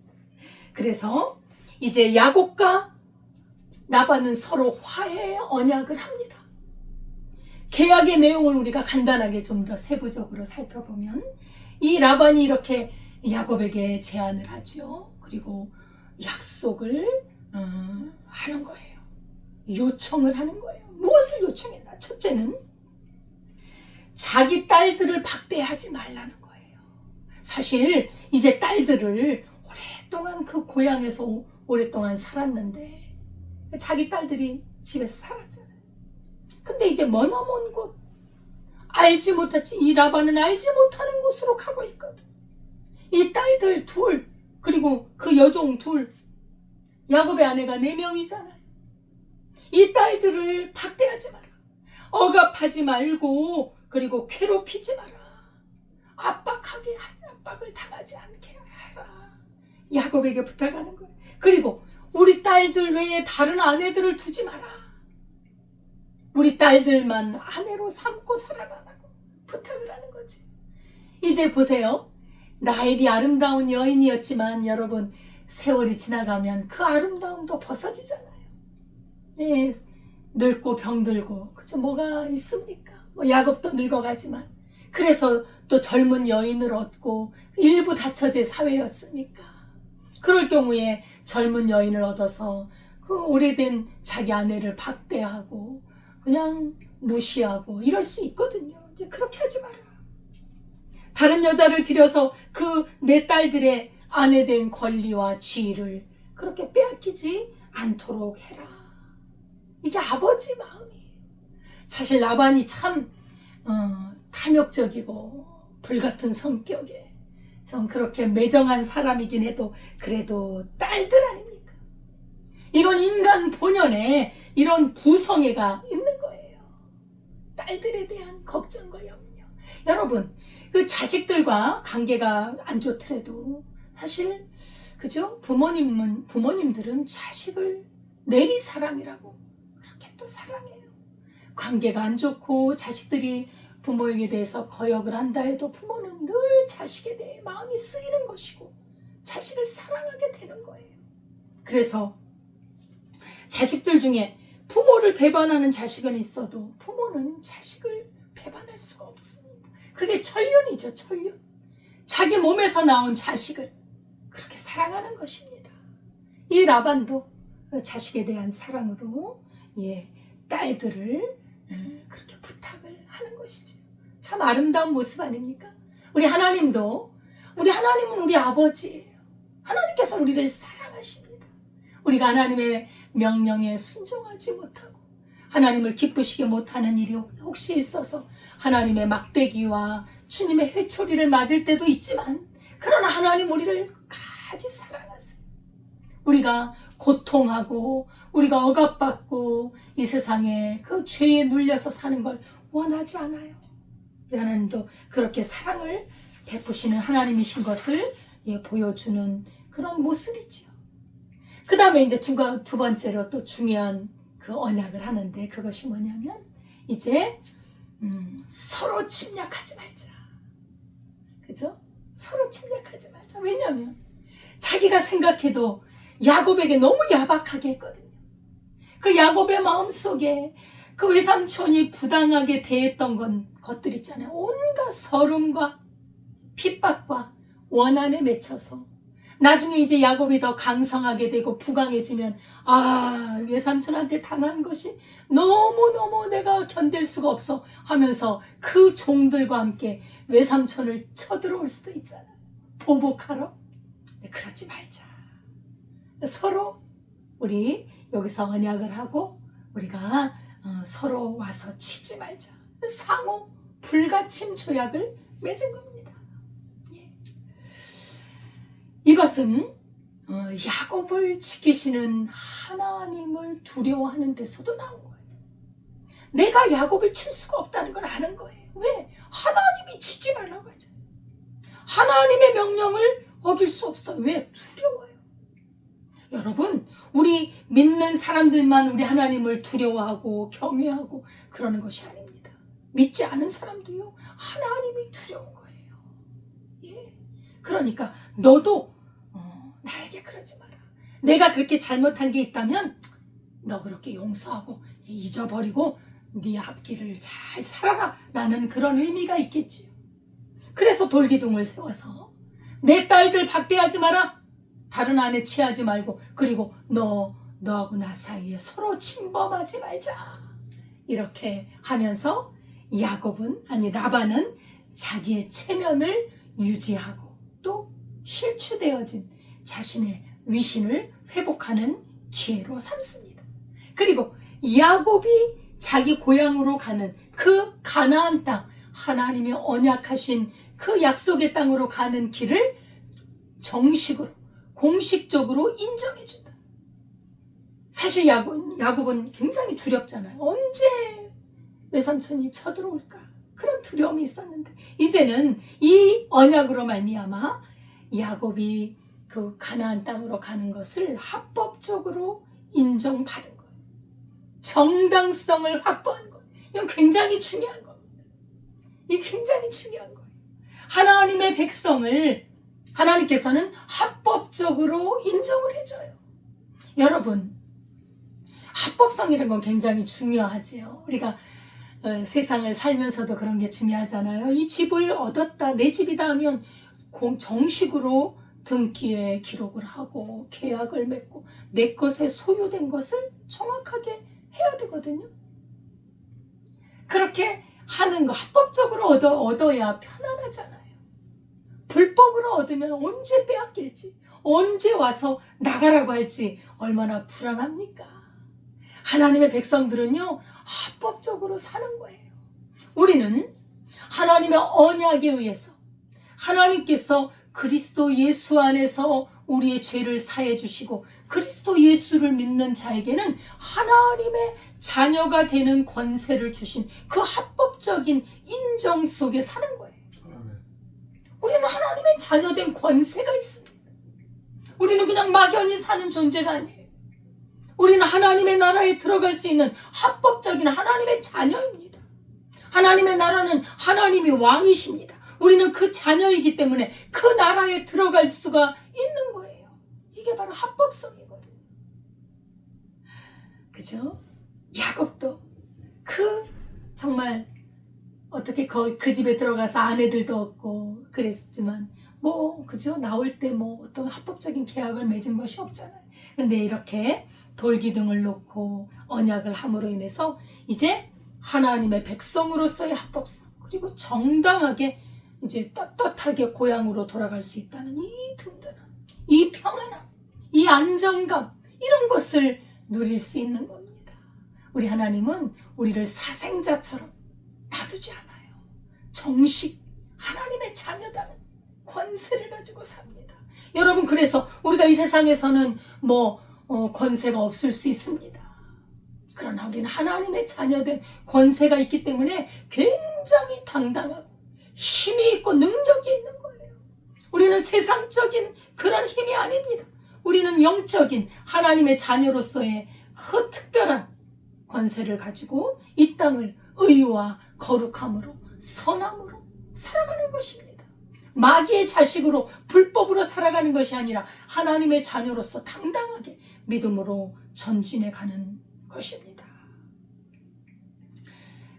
그래서 이제 야곱과 라반은 서로 화해의 언약을 합니다. 계약의 내용을 우리가 간단하게 좀 더 세부적으로 살펴보면 이 라반이 이렇게 야곱에게 제안을 하죠. 그리고 약속을 하는 거예요. 요청을 하는 거예요. 무엇을 요청했나? 첫째는 자기 딸들을 박대하지 말라는 거예요. 사실 이제 딸들을 오랫동안 그 고향에서 오랫동안 살았는데 자기 딸들이 집에서 살았잖아요. 근데 이제 머나먼 곳, 알지 못했지, 이 라반은 알지 못하는 곳으로 가고 있거든. 이 딸들 둘, 그리고 그 여종 둘, 야곱의 아내가 4명이잖아요. 이 딸들을 박대하지 마라. 억압하지 말고, 그리고 괴롭히지 마라. 압박을 당하지 않게 해라. 야곱에게 부탁하는 거예요. 그리고 우리 딸들 외에 다른 아내들을 두지 마라. 우리 딸들만 아내로 삼고 살아가라고 부탁을 하는 거지. 이제 보세요. 라헬이 아름다운 여인이었지만 여러분 세월이 지나가면 그 아름다움도 벗어지잖아요. 예, 늙고 병들고 그저 뭐가 있습니까? 뭐 야곱도 늙어가지만 그래서 또 젊은 여인을 얻고 일부 다처제 사회였으니까 그럴 경우에 젊은 여인을 얻어서 그 오래된 자기 아내를 박대하고 그냥 무시하고 이럴 수 있거든요. 이제 그렇게 하지 마라. 다른 여자를 들여서 그 내 딸들의 아내된 권리와 지위를 그렇게 빼앗기지 않도록 해라. 이게 아버지 마음이에요. 사실 라반이 참 탐욕적이고 불같은 성격에 좀 그렇게 매정한 사람이긴 해도 그래도 딸들 아닙니까? 이건 인간 본연에 이런 부성애가 있는 거예요. 딸들에 대한 걱정과 염려. 여러분, 그 자식들과 관계가 안 좋더라도 사실 그죠? 부모님들은 자식을 내리사랑이라고 그렇게 또 사랑해요. 관계가 안 좋고 자식들이 부모에게 대해서 거역을 한다 해도 부모는 늘 자식에 대해 마음이 쓰이는 것이고 자식을 사랑하게 되는 거예요. 그래서 자식들 중에 부모를 배반하는 자식은 있어도 부모는 자식을 배반할 수가 없습니다. 그게 천륜이죠, 천륜. 자기 몸에서 나온 자식을 그렇게 사랑하는 것입니다. 이 라반도 자식에 대한 사랑으로 딸들을 그렇게 부탁을 하는 것이죠. 참 아름다운 모습 아닙니까? 우리 하나님은 우리 아버지예요. 하나님께서 우리를 사랑하십니다. 우리가 하나님의 명령에 순종하지 못하고 하나님을 기쁘시게 못하는 일이 혹시 있어서 하나님의 막대기와 주님의 회초리를 맞을 때도 있지만 그러나 하나님 우리를 끝까지 사랑하세요. 우리가 고통하고 우리가 억압받고 이 세상에 그 죄에 눌려서 사는 걸 원하지 않아요. 우리 하나님도 그렇게 사랑을 베푸시는 하나님이신 것을 보여주는 그런 모습이지요. 그 다음에 이제 두 번째로 또 중요한 그 언약을 하는데 그것이 뭐냐면 이제 서로 침략하지 말자. 그죠? 서로 침략하지 말자. 왜냐하면 자기가 생각해도 야곱에게 너무 야박하게 했거든요. 그 야곱의 마음속에 그 외삼촌이 부당하게 대했던 것들 있잖아요. 온갖 서름과 핍박과 원한에 맺혀서 나중에 이제 야곱이 더 강성하게 되고 부강해지면 외삼촌한테 당한 것이 너무너무 내가 견딜 수가 없어 하면서 그 종들과 함께 외삼촌을 쳐들어올 수도 있잖아요. 보복하러. 그러지 말자. 서로 우리 여기서 언약을 하고 우리가 서로 와서 치지 말자. 상호 불가침 조약을 맺은 겁니다. 이것은 야곱을 지키시는 하나님을 두려워하는 데서도 나온 거예요. 내가 야곱을 칠 수가 없다는 걸 아는 거예요. 왜? 하나님이 치지 말라고 하잖아요. 하나님의 명령을 어길 수 없어요. 왜? 두려워요. 여러분, 우리 믿는 사람들만 우리 하나님을 두려워하고 경외하고 그러는 것이 아닙니다. 믿지 않은 사람도요, 하나님이 두려운 거예요. 예. 그러니까 너도 나에게 그러지 마라. 내가 그렇게 잘못한 게 있다면 너 그렇게 용서하고 이제 잊어버리고 네 앞길을 잘 살아라 라는 그런 의미가 있겠지요. 그래서 돌기둥을 세워서 내 딸들 박대하지 마라. 다른 아내 취하지 말고, 그리고 너하고 나 사이에 서로 침범하지 말자. 이렇게 하면서 라반은 자기의 체면을 유지하고 또 실추되어진 자신의 위신을 회복하는 기회로 삼습니다. 그리고 야곱이 자기 고향으로 가는 그 가나안 땅, 하나님이 언약하신 그 약속의 땅으로 가는 길을 정식으로, 공식적으로 인정해준다. 사실 야곱은 굉장히 두렵잖아요. 언제 외삼촌이 쳐들어올까? 그런 두려움이 있었는데 이제는 이 언약으로 말미암아 야곱이 그 가나안 땅으로 가는 것을 합법적으로 인정받은 거예요. 정당성을 확보한 거예요. 이건 굉장히 중요한 겁니다. 이게 굉장히 중요한 거예요. 하나님의 백성을 하나님께서는 합법적으로 인정을 해줘요. 여러분, 합법성이라는 건 굉장히 중요하지요. 우리가 세상을 살면서도 그런 게 중요하잖아요. 이 집을 얻었다, 내 집이다 하면 정식으로 등기에 기록을 하고 계약을 맺고 내 것에 소유된 것을 정확하게 해야 되거든요. 그렇게 하는 거 합법적으로 얻어야 편안하잖아요. 불법으로 얻으면 언제 빼앗길지, 언제 와서 나가라고 할지 얼마나 불안합니까? 하나님의 백성들은요, 합법적으로 사는 거예요. 우리는 하나님의 언약에 의해서 하나님께서 그리스도 예수 안에서 우리의 죄를 사해 주시고 그리스도 예수를 믿는 자에게는 하나님의 자녀가 되는 권세를 주신 그 합법적인 인정 속에 사는 거예요. 우리는 하나님의 자녀된 권세가 있습니다. 우리는 그냥 막연히 사는 존재가 아니에요. 우리는 하나님의 나라에 들어갈 수 있는 합법적인 하나님의 자녀입니다. 하나님의 나라는 하나님이 왕이십니다. 우리는 그 자녀이기 때문에 그 나라에 들어갈 수가 있는 거예요. 이게 바로 합법성이거든요. 그죠? 야곱도 정말 어떻게 그 집에 들어가서 아내들도 없고 그랬지만 그죠? 나올 때 어떤 합법적인 계약을 맺은 것이 없잖아요. 근데 이렇게 돌기둥을 놓고 언약을 함으로 인해서 이제 하나님의 백성으로서의 합법성, 그리고 정당하게 이제 떳떳하게 고향으로 돌아갈 수 있다는 이 든든함, 이 평안함, 이 안정감, 이런 것을 누릴 수 있는 겁니다. 우리 하나님은 우리를 사생자처럼 놔두지 않아요. 정식 하나님의 자녀다는 권세를 가지고 삽니다. 여러분, 그래서 우리가 이 세상에서는 권세가 없을 수 있습니다. 그러나 우리는 하나님의 자녀된 권세가 있기 때문에 굉장히 당당하고 힘이 있고 능력이 있는 거예요. 우리는 세상적인 그런 힘이 아닙니다. 우리는 영적인 하나님의 자녀로서의 그 특별한 권세를 가지고 이 땅을 의와 거룩함으로, 선함으로 살아가는 것입니다. 마귀의 자식으로, 불법으로 살아가는 것이 아니라 하나님의 자녀로서 당당하게 믿음으로 전진해 가는 것입니다.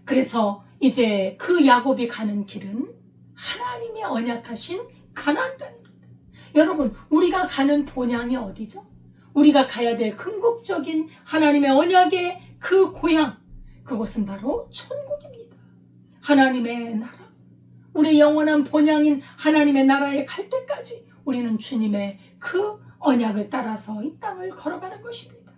그래서 이제 그 야곱이 가는 길은 하나님이 언약하신 가나안 땅입니다. 여러분, 우리가 가는 본향이 어디죠? 우리가 가야 될 궁극적인 하나님의 언약의 그 고향, 그것은 바로 천국입니다. 하나님의 나라, 우리 영원한 본향인 하나님의 나라에 갈 때까지 우리는 주님의 그 언약을 따라서 이 땅을 걸어가는 것입니다.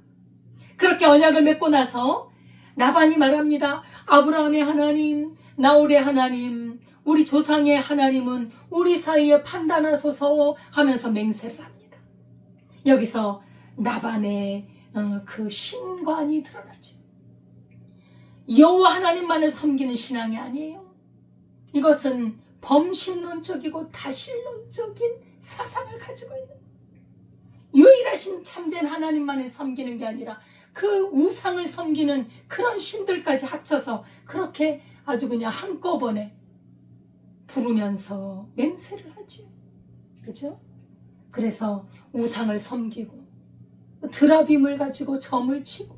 그렇게 언약을 맺고 나서 라반이 말합니다. 아브라함의 하나님, 나홀의 하나님, 우리 조상의 하나님은 우리 사이에 판단하소서 하면서 맹세를 합니다. 여기서 라반의 그 신관이 드러나죠. 여호와 하나님만을 섬기는 신앙이 아니에요. 이것은 범신론적이고 다신론적인 사상을 가지고 있는, 유일하신 참된 하나님만을 섬기는 게 아니라 그 우상을 섬기는 그런 신들까지 합쳐서 그렇게 아주 그냥 한꺼번에 부르면서 맹세를 하죠. 그죠? 그래서 우상을 섬기고 드라빔을 가지고 점을 치고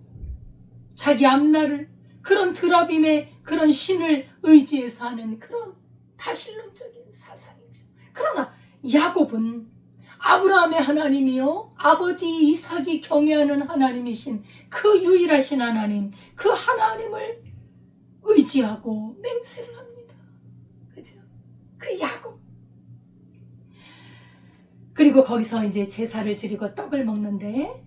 자기 앞날을 그런 드라빔의 그런 신을 의지해서 하는 그런 다신론적인 사상이죠. 그러나 야곱은 아브라함의 하나님이요, 아버지 이삭이 경외하는 하나님이신 그 유일하신 하나님, 그 하나님을 의지하고 맹세를 합니다. 그죠? 그 야곱. 그리고 거기서 이제 제사를 드리고 떡을 먹는데,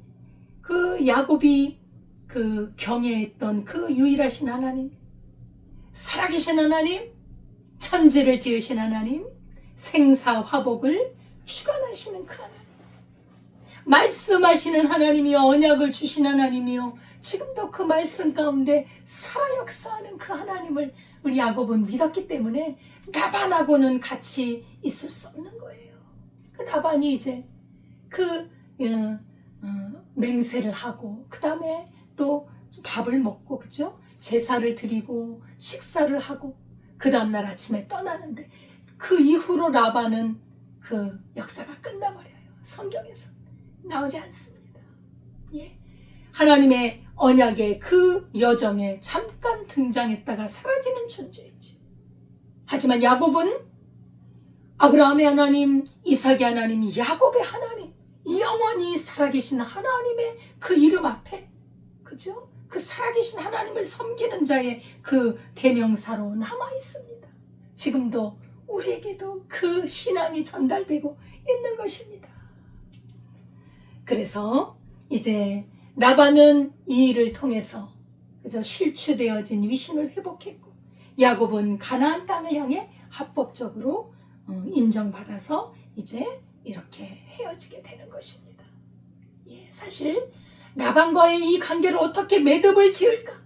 그 야곱이 그 경외했던 그 유일하신 하나님, 살아계신 하나님, 천지를 지으신 하나님, 생사화복을 주관하시는 그 하나님, 말씀하시는 하나님이요, 언약을 주신 하나님이요, 지금도 그 말씀 가운데 살아 역사하는 그 하나님을 우리 야곱은 믿었기 때문에 라반하고는 같이 있을 수 없는 거예요. 그 라반이 이제 그 맹세를 하고 그 다음에 또 밥을 먹고, 그죠? 제사를 드리고 식사를 하고 그 다음날 아침에 떠나는데, 그 이후로 라반은 그 역사가 끝나버려요. 성경에서 나오지 않습니다. 예. 하나님의 언약의 그 여정에 잠깐 등장했다가 사라지는 존재이지. 하지만 야곱은 아브라함의 하나님, 이삭의 하나님, 야곱의 하나님, 영원히 살아계신 하나님의 그 이름 앞에, 그죠? 그 살아계신 하나님을 섬기는 자의 그 대명사로 남아 있습니다. 지금도 우리에게도 그 신앙이 전달되고 있는 것입니다. 그래서 이제 라반은 이 일을 통해서, 그죠, 실추되어진 위신을 회복했고, 야곱은 가나안 땅을 향해 합법적으로 인정받아서 이제 이렇게 헤어지게 되는 것입니다. 예, 사실 라반과의 이 관계를 어떻게 매듭을 지을까?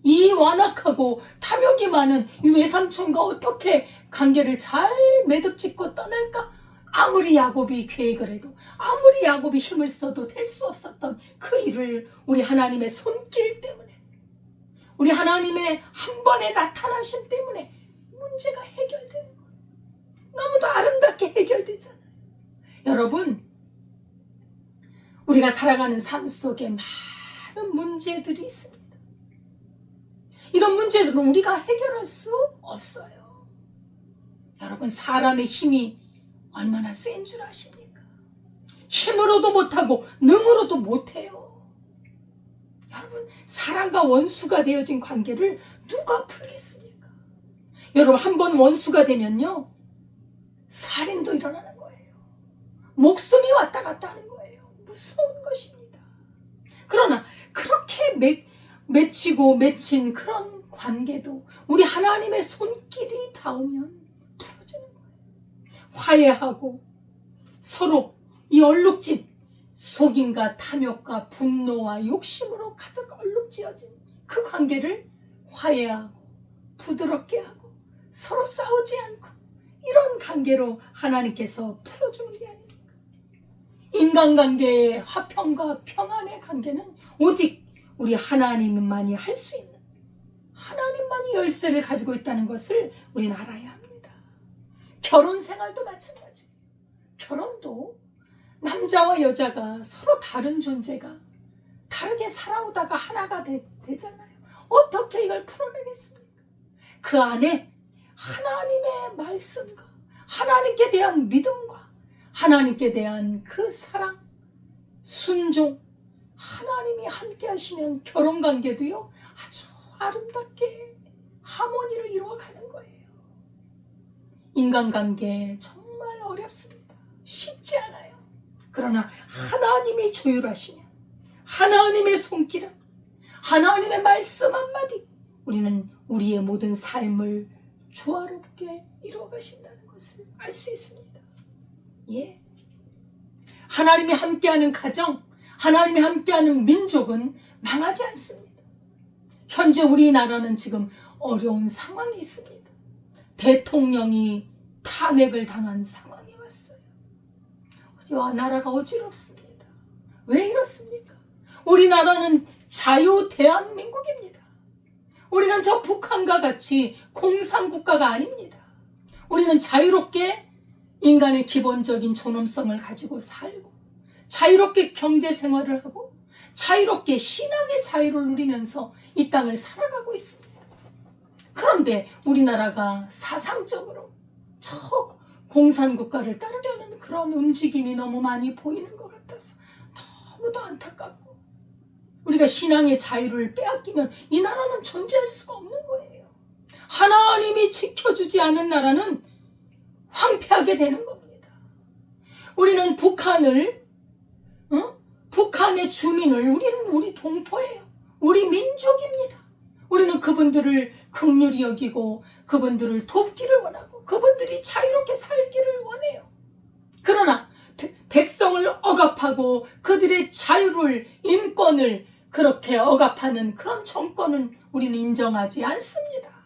이 완악하고 탐욕이 많은 이 외삼촌과 어떻게 관계를 잘 매듭 짓고 떠날까? 아무리 야곱이 계획을 해도, 아무리 야곱이 힘을 써도 될 수 없었던 그 일을 우리 하나님의 손길 때문에, 우리 하나님의 한 번의 나타나심 때문에 문제가 해결되는 거예요. 너무도 아름답게 해결되잖아요. 여러분, 우리가 살아가는 삶 속에 많은 문제들이 있습니다. 이런 문제들은 우리가 해결할 수 없어요. 여러분, 사람의 힘이 얼마나 센 줄 아십니까? 힘으로도 못하고 능으로도 못해요. 여러분, 사람과 원수가 되어진 관계를 누가 풀겠습니까? 여러분, 한번 원수가 되면요, 살인도 일어나는 거예요. 목숨이 왔다 갔다 하는 거예요. 무서운 것입니다. 그러나 그렇게 맺히고 맺힌 그런 관계도 우리 하나님의 손길이 닿으면 풀어지는 거예요. 화해하고 서로 이 얼룩진 속임과 탐욕과 분노와 욕심으로 가득 얼룩지어진 그 관계를 화해하고 부드럽게 하고 서로 싸우지 않고 이런 관계로 하나님께서 풀어주는 게 아닙니까? 인간관계의 화평과 평안의 관계는 오직 우리 하나님만이 할 수 있는, 하나님만이 열쇠를 가지고 있다는 것을 우리는 알아야 합니다. 결혼 생활도 마찬가지예요. 결혼도 남자와 여자가 서로 다른 존재가 다르게 살아오다가 하나가 되잖아요. 어떻게 이걸 풀어내겠습니까? 그 안에 하나님의 말씀과 하나님께 대한 믿음과 하나님께 대한 그 사랑, 순종, 하나님이 함께 하시면 결혼관계도요 아주 아름답게 하모니를 이루어가는 거예요. 인간관계 정말 어렵습니다. 쉽지 않아요. 그러나 하나님이 조율하시면, 하나님의 손길은, 하나님의 말씀 한마디, 우리는 우리의 모든 삶을 조화롭게 이루어가신다는 것을 알 수 있습니다. 예. 하나님이 함께하는 가정, 하나님이 함께하는 민족은 망하지 않습니다. 현재 우리나라는 지금 어려운 상황에 있습니다. 대통령이 탄핵을 당한 상황에 왔어요. 나라가 어지럽습니다. 왜 이렇습니까? 우리나라는 자유 대한민국입니다. 우리는 저 북한과 같이 공산국가가 아닙니다. 우리는 자유롭게 인간의 기본적인 존엄성을 가지고 살고 자유롭게 경제생활을 하고 자유롭게 신앙의 자유를 누리면서 이 땅을 살아가고 있습니다. 그런데 우리나라가 사상적으로 저 공산국가를 따르려는 그런 움직임이 너무 많이 보이는 것 같아서 너무도 안타깝고, 우리가 신앙의 자유를 빼앗기면 이 나라는 존재할 수가 없는 거예요. 하나님이 지켜주지 않은 나라는 황폐하게 되는 겁니다. 우리는 북한의 주민을, 우리는 우리 동포예요. 우리 민족입니다. 우리는 그분들을 긍휼히 여기고 그분들을 돕기를 원하고 그분들이 자유롭게 살기를 원해요. 그러나 백성을 억압하고 그들의 자유를, 인권을 그렇게 억압하는 그런 정권은 우리는 인정하지 않습니다.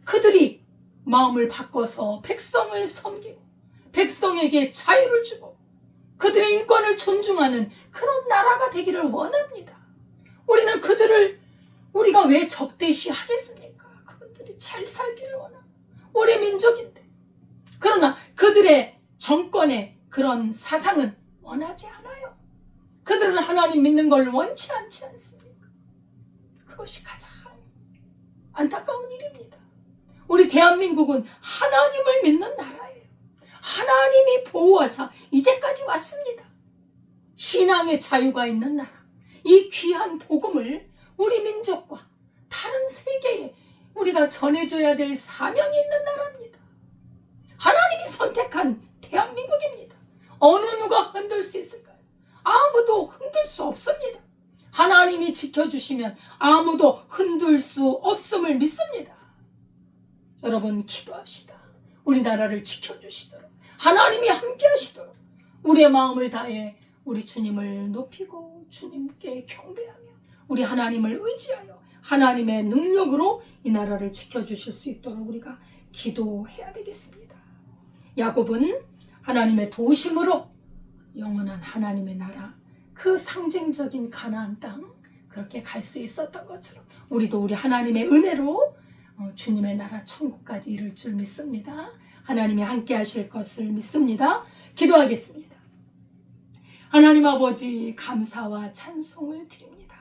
그들이 마음을 바꿔서 백성을 섬기고 백성에게 자유를 주고 그들의 인권을 존중하는 그런 나라가 되기를 원합니다. 우리는 그들을 우리가 왜 적대시하겠습니까? 그분들이 잘 살기를 원하고 우리 민족인데. 그러나 그들의 정권의 그런 사상은 원하지 않아요. 그들은 하나님 믿는 걸 원치 않지 않습니까? 그것이 가장 안타까운 일입니다. 우리 대한민국은 하나님을 믿는 나라예요. 하나님이 보호하사 이제까지 왔습니다. 신앙의 자유가 있는 나라, 이 귀한 복음을 우리 민족과 다른 세계에 우리가 전해줘야 될 사명이 있는 나라입니다. 하나님이 선택한 대한민국입니다. 어느 누가 흔들 수 있을까요? 아무도 흔들 수 없습니다. 하나님이 지켜주시면 아무도 흔들 수 없음을 믿습니다. 여러분, 기도합시다. 우리나라를 지켜주시도록, 하나님이 함께 하시도록 우리의 마음을 다해 우리 주님을 높이고 주님께 경배하며 우리 하나님을 의지하여 하나님의 능력으로 이 나라를 지켜주실 수 있도록 우리가 기도해야 되겠습니다. 야곱은 하나님의 도심으로 영원한 하나님의 나라, 그 상징적인 가나안 땅, 그렇게 갈 수 있었던 것처럼 우리도 우리 하나님의 은혜로 주님의 나라 천국까지 이룰 줄 믿습니다. 하나님이 함께 하실 것을 믿습니다. 기도하겠습니다. 하나님 아버지, 감사와 찬송을 드립니다.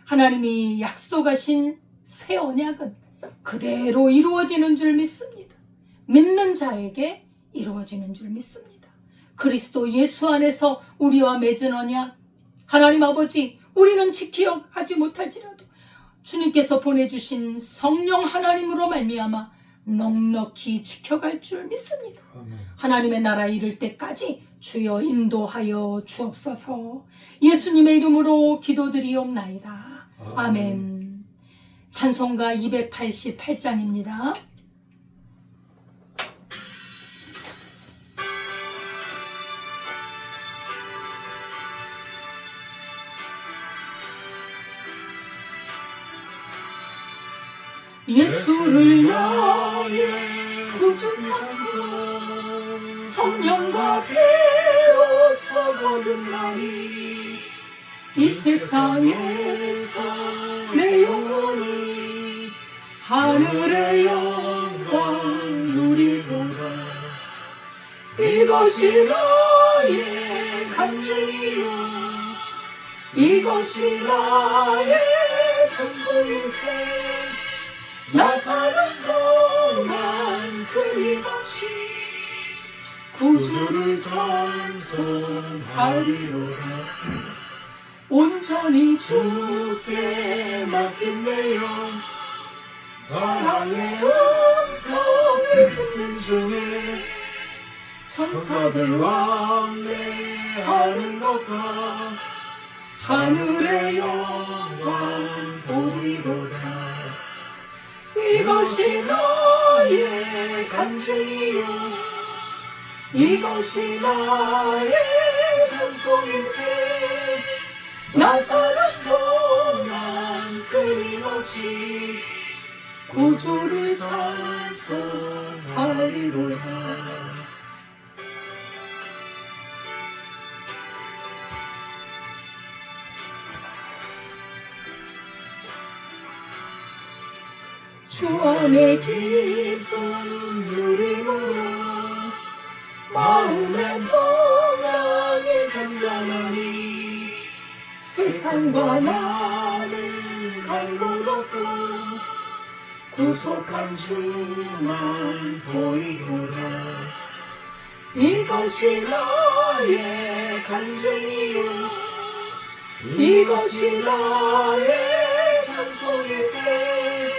하나님이 약속하신 새 언약은 그대로 이루어지는 줄 믿습니다. 믿는 자에게 이루어지는 줄 믿습니다. 그리스도 예수 안에서 우리와 맺은 언약, 하나님 아버지, 우리는 지키하지 못할지라도 주님께서 보내주신 성령 하나님으로 말미암아 넉넉히 지켜갈 줄 믿습니다. 하나님의 나라에 이를 때까지 주여 인도하여 주옵소서. 예수님의 이름으로 기도드리옵나이다. 아멘. 찬송가 288장입니다. 예수를 나의 구주 삼고 성령과 배로서 거듭나니 이 세상에서 내 영혼이 하늘의 영광 누리도다. 이것이 나의 간증이요, 이것이 나의 전속인생. 나 사는 동안 끊임없이 구주를 찬송하리로다. 온전히 주께 맡긴 내 영, 사랑의 음성을 듣는 중에 천사들 왕래하는 것과 하늘의 영광 보리로다. 이것이 나의 간증이요, 이것이 나의 전속인생. 나 사는 동안 끊임 끊임없이 구주를 찬송하리로다. 주 안에 기쁨 누림으로 마음의 평강이 잔잔하니 세상과 나는 갈 곳 없고 구속한 주만 보이도다. 이것이 나의 간증이요 이것이 나의 찬송의 새.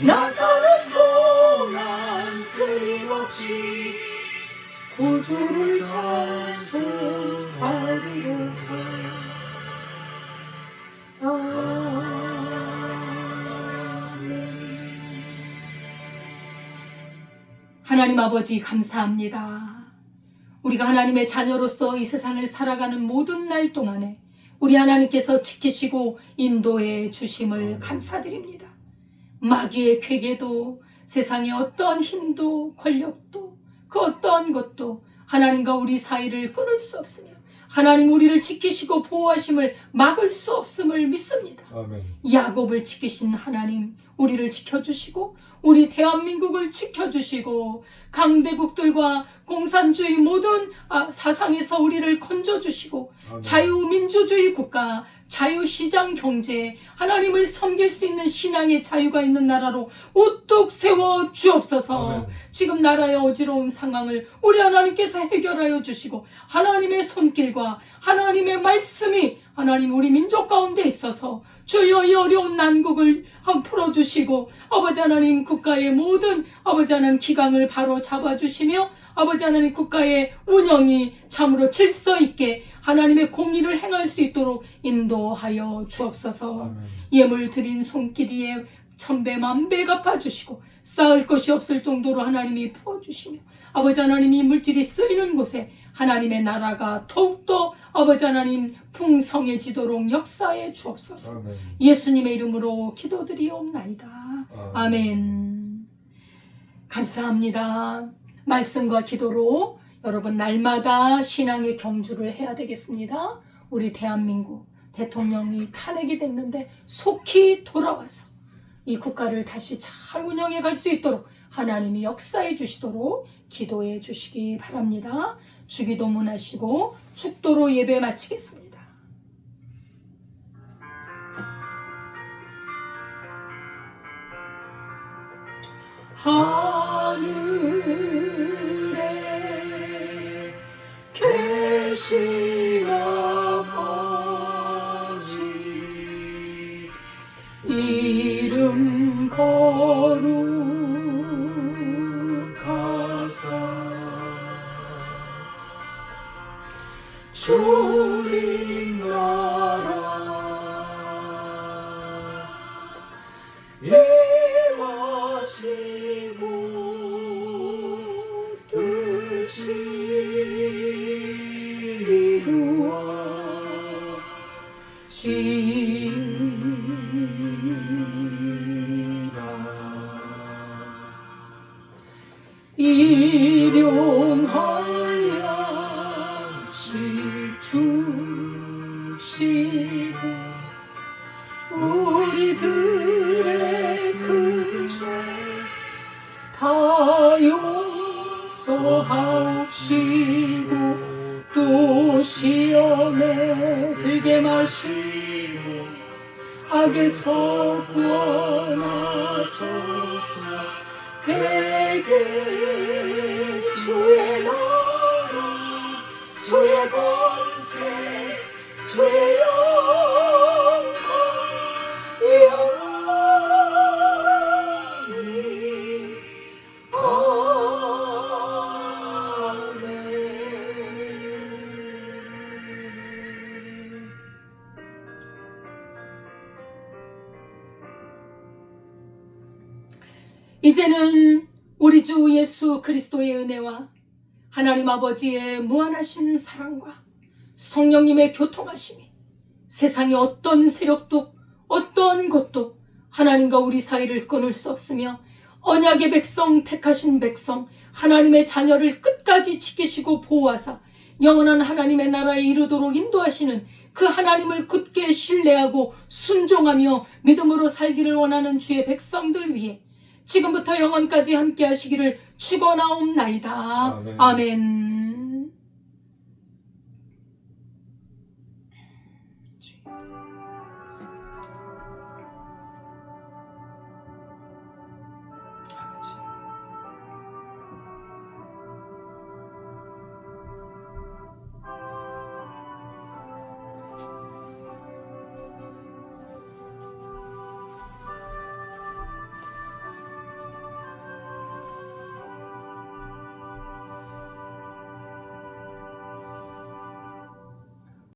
나 사는 동안 끊임없이 구주를 찬송하리로다. 하나님 아버지 감사합니다. 우리가 하나님의 자녀로서 이 세상을 살아가는 모든 날 동안에 우리 하나님께서 지키시고 인도해 주심을 감사드립니다. 마귀의 괴계도 세상의 어떤 힘도 권력도 그 어떠한 것도 하나님과 우리 사이를 끊을 수 없으며 하나님 우리를 지키시고 보호하심을 막을 수 없음을 믿습니다. 아멘. 야곱을 지키신 하나님 우리를 지켜주시고 우리 대한민국을 지켜주시고 강대국들과 공산주의 모든 사상에서 우리를 건져주시고 아멘. 자유민주주의 국가 자유시장 경제 하나님을 섬길 수 있는 신앙의 자유가 있는 나라로 우뚝 세워 주옵소서. 아멘. 지금 나라의 어지러운 상황을 우리 하나님께서 해결하여 주시고 하나님의 손길과 하나님의 말씀이 하나님 우리 민족 가운데 있어서 주여 이 어려운 난국을 풀어주시고 아버지 하나님 국가의 모든 아버지 하나님 기강을 바로 잡아주시며 아버지 하나님 국가의 운영이 참으로 질서 있게 하나님의 공의를 행할 수 있도록 인도하여 주옵소서. 아멘. 예물 드린 손길이에 천배 만배 갚아주시고 쌓을 것이 없을 정도로 하나님이 부어주시며 아버지 하나님이 물질이 쓰이는 곳에 하나님의 나라가 더욱더 아버지 하나님 풍성해지도록 역사해 주옵소서. 아멘. 예수님의 이름으로 기도드리옵나이다. 아멘. 감사합니다. 말씀과 기도로 여러분 날마다 신앙의 경주를 해야 되겠습니다. 우리 대한민국 대통령이 탄핵이 됐는데 속히 돌아와서 이 국가를 다시 잘 운영해 갈 수 있도록 하나님이 역사해 주시도록 기도해 주시기 바랍니다. 주기도문 하시고 축도로 예배 마치겠습니다. 하늘에 계신 아버지 이름 거룩하사 주님 나라 임하시고 뜻이 이루어지라. 일용할 양식 주시고 우리들의 큰 죄 다 용서하옵시고 또 시험에 들게 마시고 악에서 구원하소서. 대개 주의 나라 주의 권세 주의 영광 영원히 아멘. 이제는 우리 주 예수 그리스도의 은혜와 하나님 아버지의 무한하신 사랑과 성령님의 교통하심이 세상의 어떤 세력도 어떤 것도 하나님과 우리 사이를 끊을 수 없으며 언약의 백성, 택하신 백성, 하나님의 자녀를 끝까지 지키시고 보호하사 영원한 하나님의 나라에 이르도록 인도하시는 그 하나님을 굳게 신뢰하고 순종하며 믿음으로 살기를 원하는 주의 백성들 위해 지금부터 영원까지 함께 하시기를 축원하옵나이다. 아멘. 아멘.